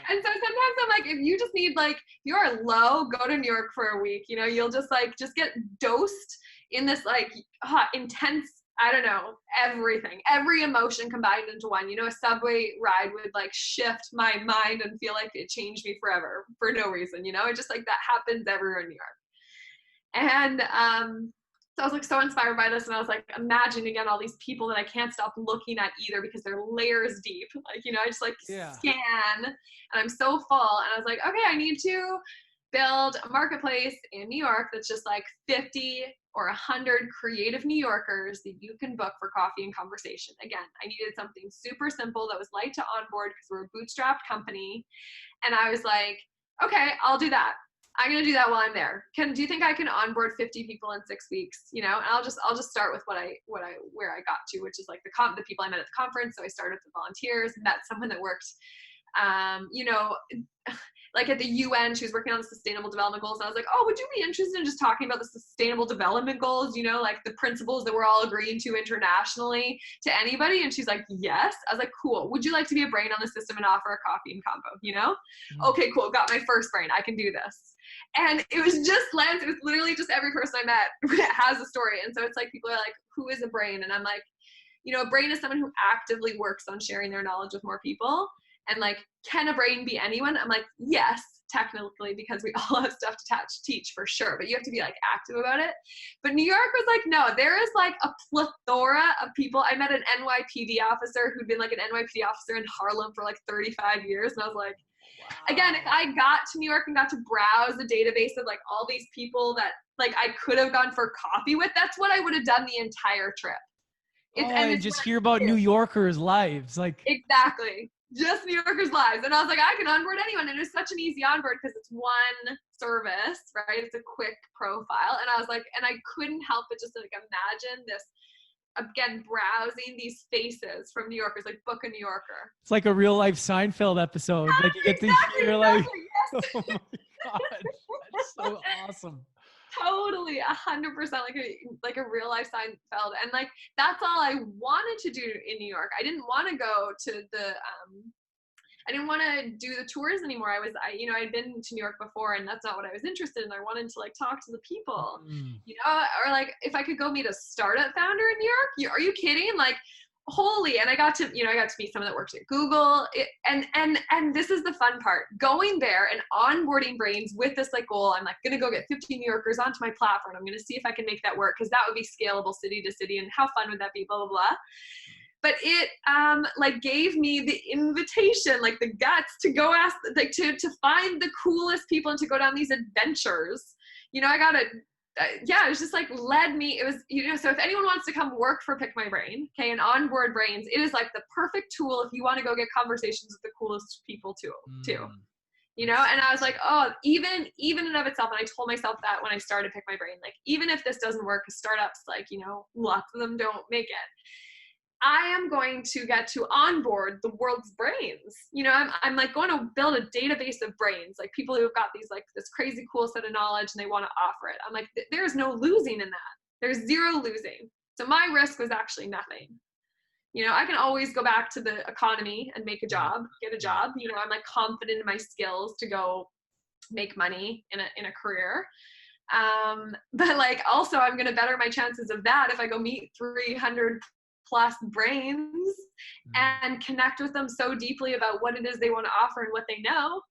And so sometimes I'm like, if you just need like, if you are low, go to New York for a week. You know, you'll just get dosed in this like hot, intense, I don't know, everything, every emotion combined into one. You know, a subway ride would like shift my mind and feel like it changed me forever for no reason. You know, it just like that happens everywhere in New York. And so I was like so inspired by this, and I was like imagining again all these people that I can't stop looking at either because they're layers deep. Like, you know, I just like scan, and I'm so full. And I was like, okay, I need to build a marketplace in New York that's just like 50 or 100 creative New Yorkers that you can book for coffee and conversation. Again, I needed something super simple that was light to onboard because we're a bootstrapped company. And I was like, okay, I'll do that. I'm going to do that while I'm there. Do you think I can onboard 50 people in 6 weeks? You know, and I'll just start with where I got to, which is like the people I met at the conference. So I started with the volunteers, met someone that worked, you know, like at the UN, she was working on the sustainable development goals. And I was like, oh, would you be interested in just talking about the sustainable development goals? You know, like the principles that we're all agreeing to internationally to anybody. And she's like, yes. I was like, cool. Would you like to be a brain on the system and offer a coffee and combo? You know? Okay, cool. Got my first brain. I can do this. And it was just Lance. It was literally just every person I met has a story. And so it's like, people are like, who is a brain? And I'm like, you know, a brain is someone who actively works on sharing their knowledge with more people. And like, can a brain be anyone? I'm like, yes, technically, because we all have stuff to teach for sure, but you have to be like active about it. But New York was like, no, there is like a plethora of people. I met an NYPD officer who'd been like an NYPD officer in Harlem for like 35 years. And I was like, wow. Again, if I got to New York and got to browse the database of like all these people that like I could have gone for coffee with, that's what I would have done the entire trip. And just hear about New Yorkers' lives. Like exactly. Just New Yorkers' lives. And I was like, I can onboard anyone. And it was such an easy onboard because it's one service, right? It's a quick profile. And I was like, and I couldn't help but just like imagine this, again, browsing these faces from New Yorkers, like book a New Yorker. It's like a real life Seinfeld episode. Yes, like you get to hear like, yes. Oh my God, that's so awesome. Totally, 100%, like a real life Seinfeld, and like that's all I wanted to do in New York. I didn't want to go to I didn't want to do the tours anymore. I'd been to New York before, and that's not what I was interested in. I wanted to like talk to the people, you know, or like if I could go meet a startup founder in New York. Are you kidding? Like, holy! And I got to meet someone that works at Google, and this is the fun part: going there and onboarding brains with this like goal. I'm like gonna go get 15 New Yorkers onto my platform. I'm gonna see if I can make that work because that would be scalable city to city, and how fun would that be? Blah blah blah. But it like gave me the invitation, like the guts to go ask, like to find the coolest people and to go down these adventures. You know, it was just like led me. It was, you know, so if anyone wants to come work for Pick My Brain, okay, and onboard brains, it is like the perfect tool if you want to go get conversations with the coolest people too. You know, and I was like, oh, even in and of itself, and I told myself that when I started Pick My Brain, like even if this doesn't work, startups, like, you know, lots of them don't make it. I am going to get to onboard the world's brains. You know, I'm like going to build a database of brains, like people who have got these, like this crazy cool set of knowledge and they want to offer it. I'm like, there's no losing in that. There's zero losing. So my risk was actually nothing. You know, I can always go back to the economy and make a job, get a job. You know, I'm like confident in my skills to go make money in a career. But like, also I'm going to better my chances of that if I go meet 300 plus brains and connect with them so deeply about what it is they want to offer and what they know,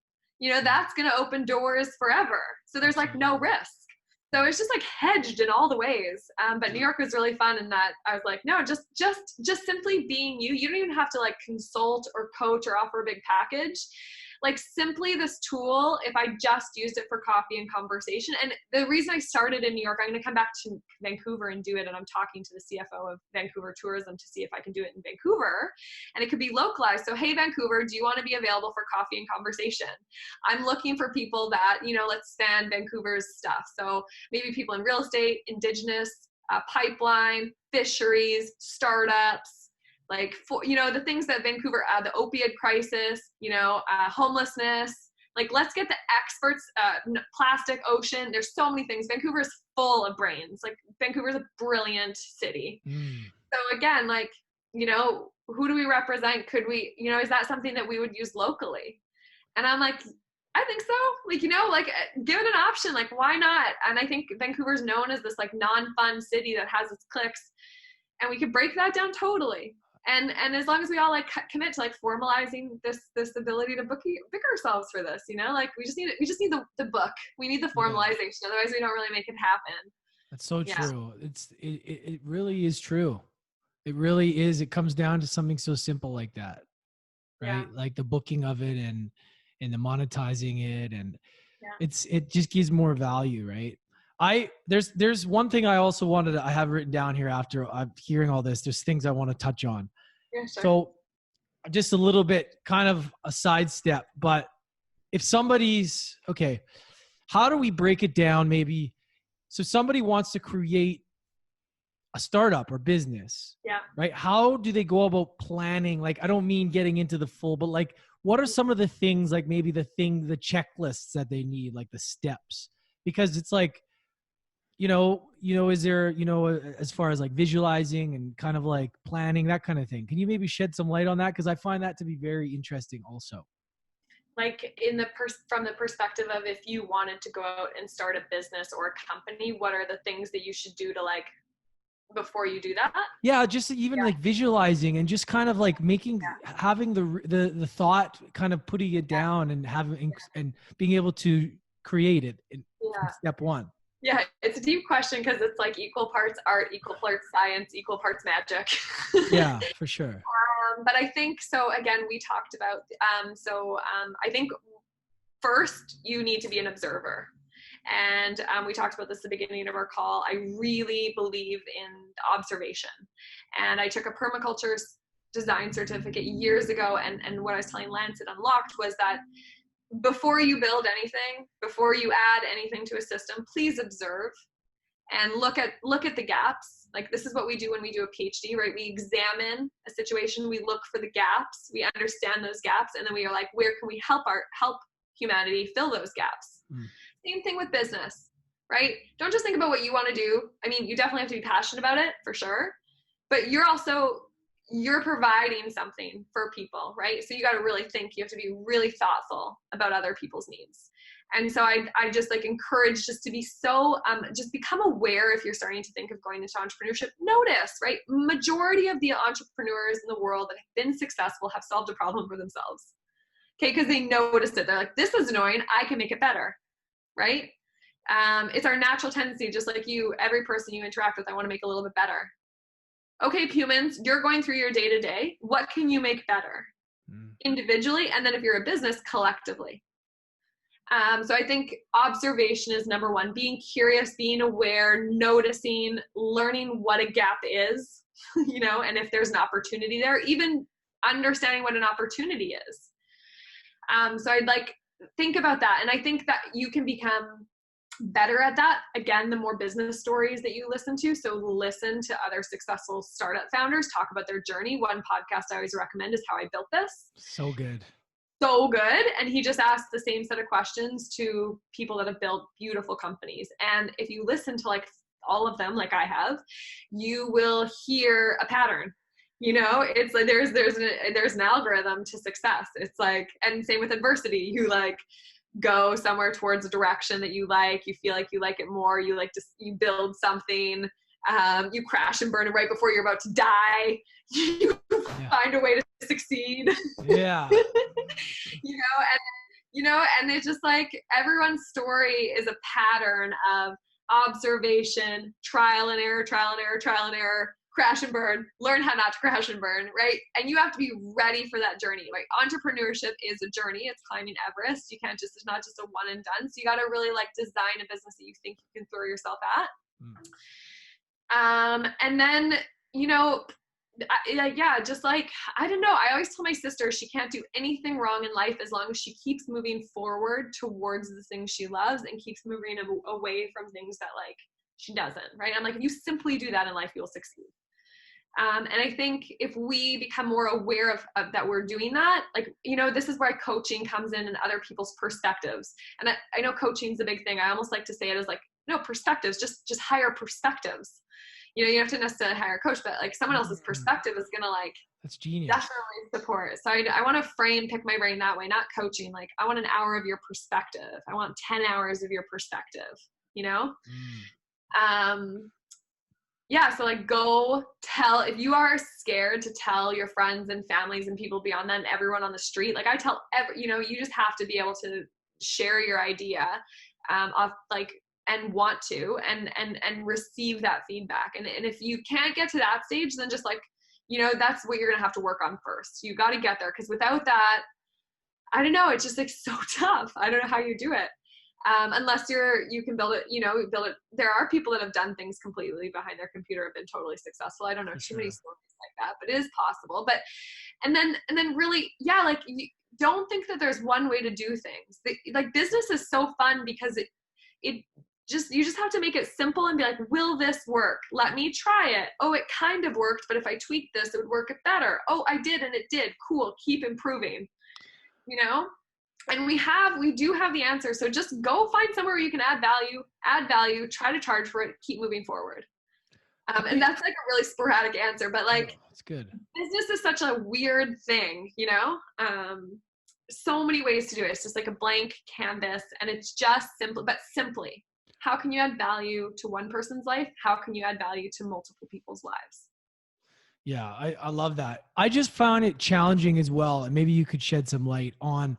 that's going to open doors forever. So there's like no risk. So it's just like hedged in all the ways. But New York was really fun in that I was like, no, just simply being you. You don't even have to like consult or coach or offer a big package. Like simply this tool, if I just used it for coffee and conversation. And the reason I started in New York, I'm going to come back to Vancouver and do it. And I'm talking to the CFO of Vancouver Tourism to see if I can do it in Vancouver. And it could be localized. So, hey, Vancouver, do you want to be available for coffee and conversation? I'm looking for people that, let's span Vancouver's stuff. So maybe people in real estate, indigenous, pipeline, fisheries, startups, like, the things that Vancouver, the opioid crisis, homelessness, like let's get the experts, plastic, ocean. There's so many things. Vancouver is full of brains. Like Vancouver is a brilliant city. So again, like, who do we represent? Could we, is that something that we would use locally? And I'm like, I think so. Like, like give it an option. Like, why not? And I think Vancouver's known as this like non-fun city that has its cliques, and we could break that down totally. And as long as we all like commit to like formalizing this ability to book ourselves for this, like we just need the book. We need the formalization. Otherwise we don't really make it happen. That's so true. It really is true. It really is. It comes down to something so simple like that, right? Like the booking of it and the monetizing it, and it just gives more value, right? There's one thing I also I have written down here after I'm hearing all this. There's things I want to touch on. Yeah, sure. So just a little bit, kind of a sidestep, but if somebody's, okay, how do we break it down maybe? So somebody wants to create a startup or business, right? How do they go about planning? Like, I don't mean getting into the full, but like, what are some of the things, like maybe the checklists that they need, like the steps? Because it's like, is there, as far as like visualizing and kind of like planning, that kind of thing. Can you maybe shed some light on that? Because I find that to be very interesting also. Like from the perspective of if you wanted to go out and start a business or a company, what are the things that you should do to like, before you do that? Yeah, just even like visualizing and just kind of like having the thought, kind of putting it down and having and being able to create it in step one. Yeah, it's a deep question because it's like equal parts art, equal parts science, equal parts magic. Yeah, for sure. But I think, so again, we talked about, I think first you need to be an observer. And we talked about this at the beginning of our call. I really believe in observation. And I took a permaculture design certificate years ago. And what I was telling Lance it unlocked was that before you build anything, before you add anything to a system, please observe and look at the gaps. Like this is what we do when we do a PhD, right? We examine a situation, we look for the gaps, we understand those gaps, and then we are like, where can we help humanity fill those gaps? Same thing with business, right? Don't just think about what you want to do. I mean, you definitely have to be passionate about it for sure, but you're providing something for people, right? So you got to really think, you have to be really thoughtful about other people's needs. And so I just like encourage just to be so, just become aware if you're starting to think of going into entrepreneurship. Notice, right? Majority of the entrepreneurs in the world that have been successful have solved a problem for themselves. Okay, because they noticed it. They're like, this is annoying, I can make it better, right? It's our natural tendency, just like you, every person you interact with, I want to make a little bit better. Okay, humans, you're going through your day-to-day. What can you make better? Individually, and then if you're a business, collectively. So I think observation is number one, being curious, being aware, noticing, learning what a gap is, and if there's an opportunity there, even understanding what an opportunity is. So I'd like, think about that. And I think that you can become better at that. Again, the more business stories that you listen to. So listen to other successful startup founders talk about their journey. One podcast I always recommend is How I Built This. So good. And he just asked the same set of questions to people that have built beautiful companies. And if you listen to like all of them, like I have, you will hear a pattern. It's like there's an algorithm to success. It's like, and same with adversity. You like go somewhere towards a direction that you like, you feel like you like it more, you like to, you build something, you crash and burn it right before you're about to die, you find a way to succeed. Yeah. And it's just like everyone's story is a pattern of observation, trial and error, crash and burn, learn how not to crash and burn, right? And you have to be ready for that journey. Like entrepreneurship is a journey. It's climbing Everest. You can't just, it's not just a one and done. So you got to really like design a business that you think you can throw yourself at. And then, just like, I don't know. I always tell my sister she can't do anything wrong in life as long as she keeps moving forward towards the things she loves and keeps moving away from things that like she doesn't, right? I'm like, if you simply do that in life, you'll succeed. And I think if we become more aware of that we're doing that, like, this is where coaching comes in and other people's perspectives. And I know coaching's a big thing. I almost like to say it as like, no, perspectives, just higher perspectives. You have to necessarily hire a coach, but like someone else's perspective is going to like, that's genius. Definitely support. So I want to pick my brain that way, not coaching. Like I want an hour of your perspective. I want 10 hours of your perspective, So like go tell, if you are scared to tell your friends and families and people beyond that and everyone on the street, like I tell you just have to be able to share your idea of like, and want to, and receive that feedback. And if you can't get to that stage, then just like, that's what you're going to have to work on first. You got to get there. Cause without that, I don't know. It's just like so tough. I don't know how you do it. Unless you can build it. There are people that have done things completely behind their computer, have been totally successful. I don't know too many stories like that, but it is possible. But, and then really, like you don't think that there's one way to do things. Like business is so fun because you just have to make it simple and be like, will this work? Let me try it. Oh, it kind of worked, but if I tweak this, it would work it better. Oh, I did, and it did. Cool. Keep improving, And we do have the answer. So just go find somewhere where you can add value, try to charge for it, keep moving forward. And that's like a really sporadic answer, but like, it's good. Business is such a weird thing, so many ways to do it. It's just like a blank canvas and it's just simple, but simply, how can you add value to one person's life? How can you add value to multiple people's lives? Yeah, I love that. I just found it challenging as well. And maybe you could shed some light on,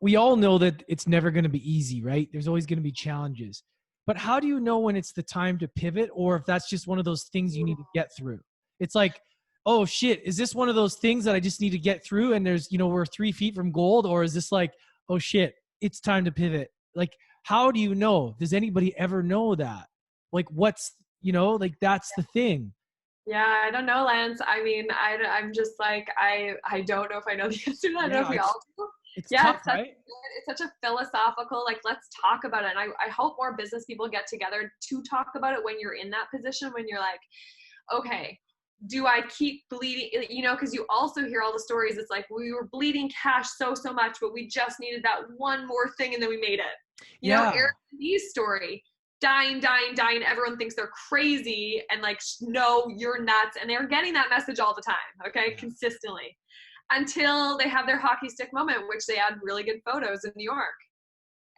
we all know that it's never going to be easy, right? There's always going to be challenges. But how do you know when it's the time to pivot, or if that's just one of those things you need to get through? It's like, oh shit, is this one of those things that I just need to get through and there's, we're 3 feet from gold? Or is this like, oh shit, it's time to pivot? Like, how do you know? Does anybody ever know that? Like, what's, like that's the thing. Yeah, I don't know, Lance. I mean, I'm just like, I don't know if I know the answer to that. I don't know if we all do. It's tough, right? It's such a philosophical, like, let's talk about it. And I hope more business people get together to talk about it when you're in that position, when you're like, okay, do I keep bleeding? Because you also hear all the stories. It's like, we were bleeding cash so much, but we just needed that one more thing and then we made it. Airbnb's story, dying. Everyone thinks they're crazy and like, no, you're nuts. And they're getting that message all the time, okay, consistently. Until they have their hockey stick moment, which they add really good photos in New York.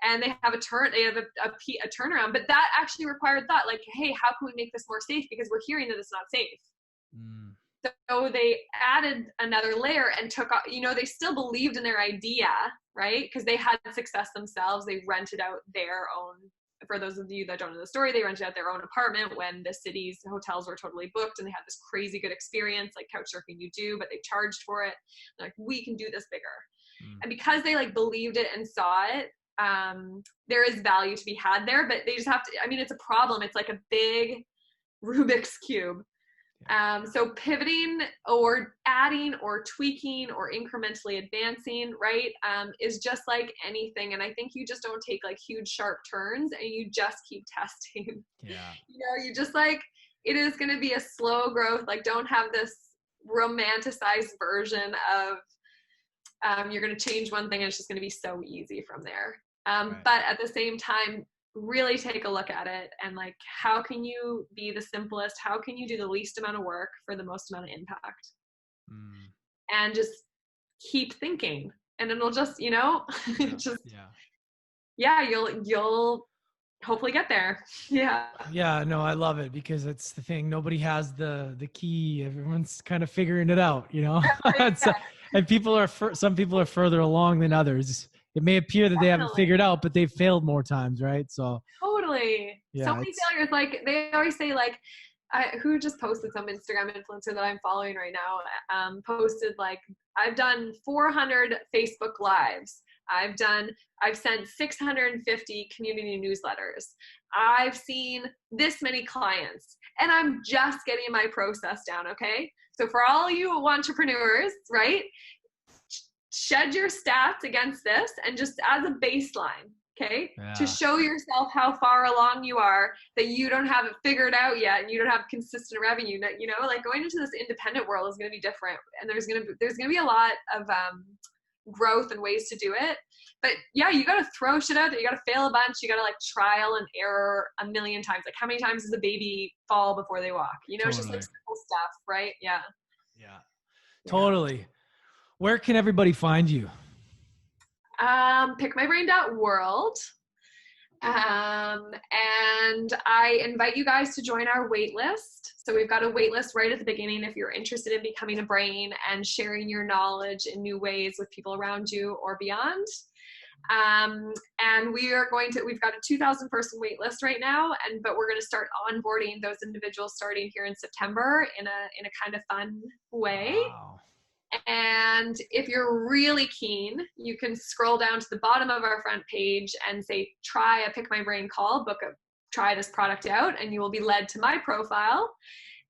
And they have a turnaround. But that actually required thought, like, hey, how can we make this more safe? Because we're hearing that it's not safe. So they added another layer and took, they still believed in their idea, right? Because they had success themselves. They rented out their own, for those of you that don't know the story, they rented out their own apartment when the city's hotels were totally booked, and they had this crazy good experience, like couch surfing you do, but they charged for it. They're like, we can do this bigger. And because they like believed it and saw it, there is value to be had there, but they just have to, it's a problem. It's like a big Rubik's Cube. So pivoting or adding or tweaking or incrementally advancing, right, is just like anything. And I think you just don't take like huge sharp turns and you just keep testing. Yeah. You just like, it is going to be a slow growth. Like, don't have this romanticized version of you're going to change one thing and it's just going to be so easy from there. But at the same time, really take a look at it and like, how can you be the simplest? How can you do the least amount of work for the most amount of impact? And just keep thinking, and it'll just, you know, Yeah. just, Yeah. yeah, you'll hopefully get there. Yeah. Yeah, no, I love it because that's the thing. Nobody has the key. Everyone's kind of figuring it out, you know. Yeah, And people are some people are further along than others. It may appear that they haven't definitely. figured out, but they've failed more times, right? So Totally. So yeah, many it's failures. Like they always say, like, who just posted, some Instagram influencer that I'm following right now, posted like, I've done 400 Facebook lives. I've sent 650 community newsletters. I've seen this many clients, and I'm just getting my process down. Okay. So for all you entrepreneurs, right? Shed your stats against this and just as a baseline, okay, to yeah, show yourself how far along you are, that you don't have it figured out yet and you don't have consistent revenue. That, you know, like going into this independent world is going to be different, and there's going to be a lot of growth and ways to do it. But yeah, you got to throw shit out there. You got to fail a bunch. You got to like trial and error a million times. Like how many times does a baby fall before they walk? You know, it's just like totally. simple stuff, right? Yeah. Yeah, Yeah. totally. Where can everybody find you? Pickmybrain.world. And I invite you guys to join our wait list. So we've got a wait list right at the beginning if you're interested in becoming a brain and sharing your knowledge in new ways with people around you or beyond. And we've got a 2,000 person wait list right now, but we're going to start onboarding those individuals starting here in September in a kind of fun way. Wow. And if you're really keen, you can scroll down to the bottom of our front page and say, try a Pick My Brain call, try this product out, and you will be led to my profile.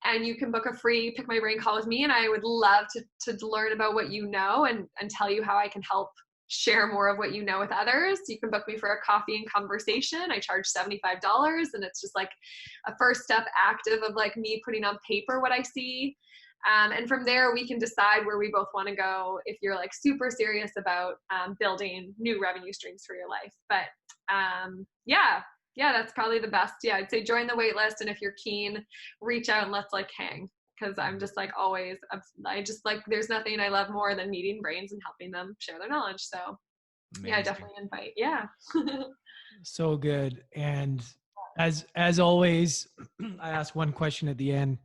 And you can book a free Pick My Brain call with me. And I would love to learn about what you know and tell you how I can help share more of what you know with others. You can book me for a coffee and conversation. I charge $75, and it's just like a first step active of like me putting on paper what I see. And from there, we can decide where we both want to go if you're like super serious about building new revenue streams for your life. But yeah, that's probably the best. Yeah, I'd say join the wait list. And if you're keen, reach out and let's like hang. Because I'm just like always, I just like, there's nothing I love more than meeting brains and helping them share their knowledge. So Amazing. yeah, I definitely invite. Yeah. So good. And as always, I ask one question at the end.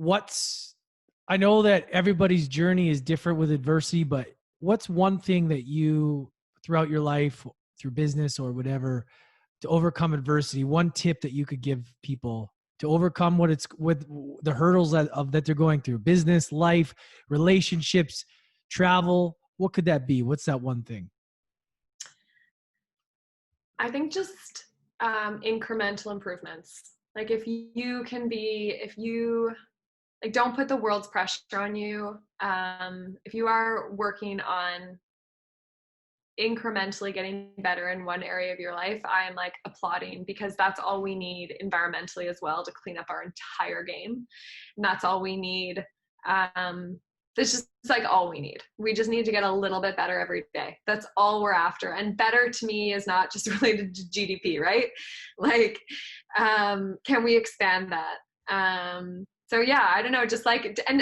I know that everybody's journey is different with adversity, but what's one thing that you throughout your life through business or whatever to overcome adversity, one tip that you could give people to overcome with the hurdles that they're going through, business, life, relationships, travel? What could that be? What's that one thing? I think just incremental improvements. Like if you like, don't put the world's pressure on you. If you are working on incrementally getting better in one area of your life, I am like applauding, because that's all we need environmentally as well to clean up our entire game. And that's all we need. It's just like all we need. We just need to get a little bit better every day. That's all we're after. And better to me is not just related to GDP, right? Like, can we expand that? So yeah, I don't know, just like, and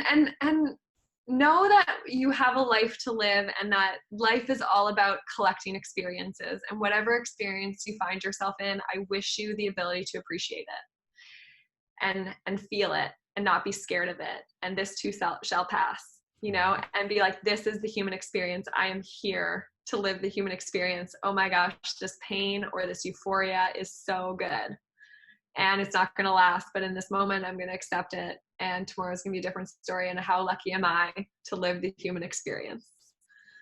know that you have a life to live, and that life is all about collecting experiences, and whatever experience you find yourself in, I wish you the ability to appreciate it and feel it and not be scared of it. And this too shall pass, you know, and be like, this is the human experience. I am here to live the human experience. Oh my gosh, this pain or this euphoria is so good. And it's not going to last, but in this moment, I'm going to accept it. And tomorrow's going to be a different story. And how lucky am I to live the human experience?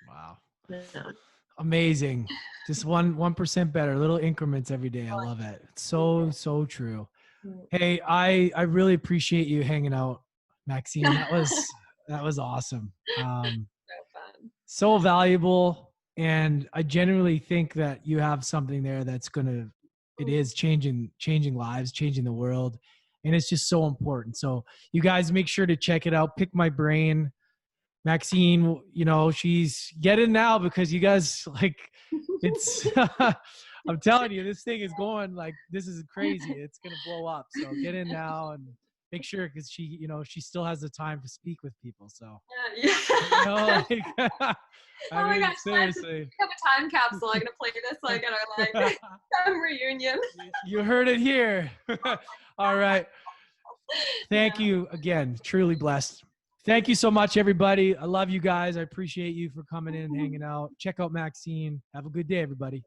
Wow. Yeah. Amazing. Just 1% better, little increments every day. I love it. It's so true. Hey, I really appreciate you hanging out, Maxine. That was awesome. So fun. So valuable. And I genuinely think that you have something there that's it is changing lives, changing the world. And it's just so important. So you guys make sure to check it out. Pick My Brain. Maxine, you know, she's getting now because you guys like it's I'm telling you, this thing is going like, this is crazy. It's going to blow up. So get in now and make sure, because she still has the time to speak with people. So, Yeah. I Oh my mean, gosh, seriously. we have a time capsule. I'm gonna play this like at our like some reunion. You heard it here. All right. Thank you again. Truly blessed. Thank you so much, everybody. I love you guys. I appreciate you for coming in and hanging out. Check out Maxine. Have a good day, everybody.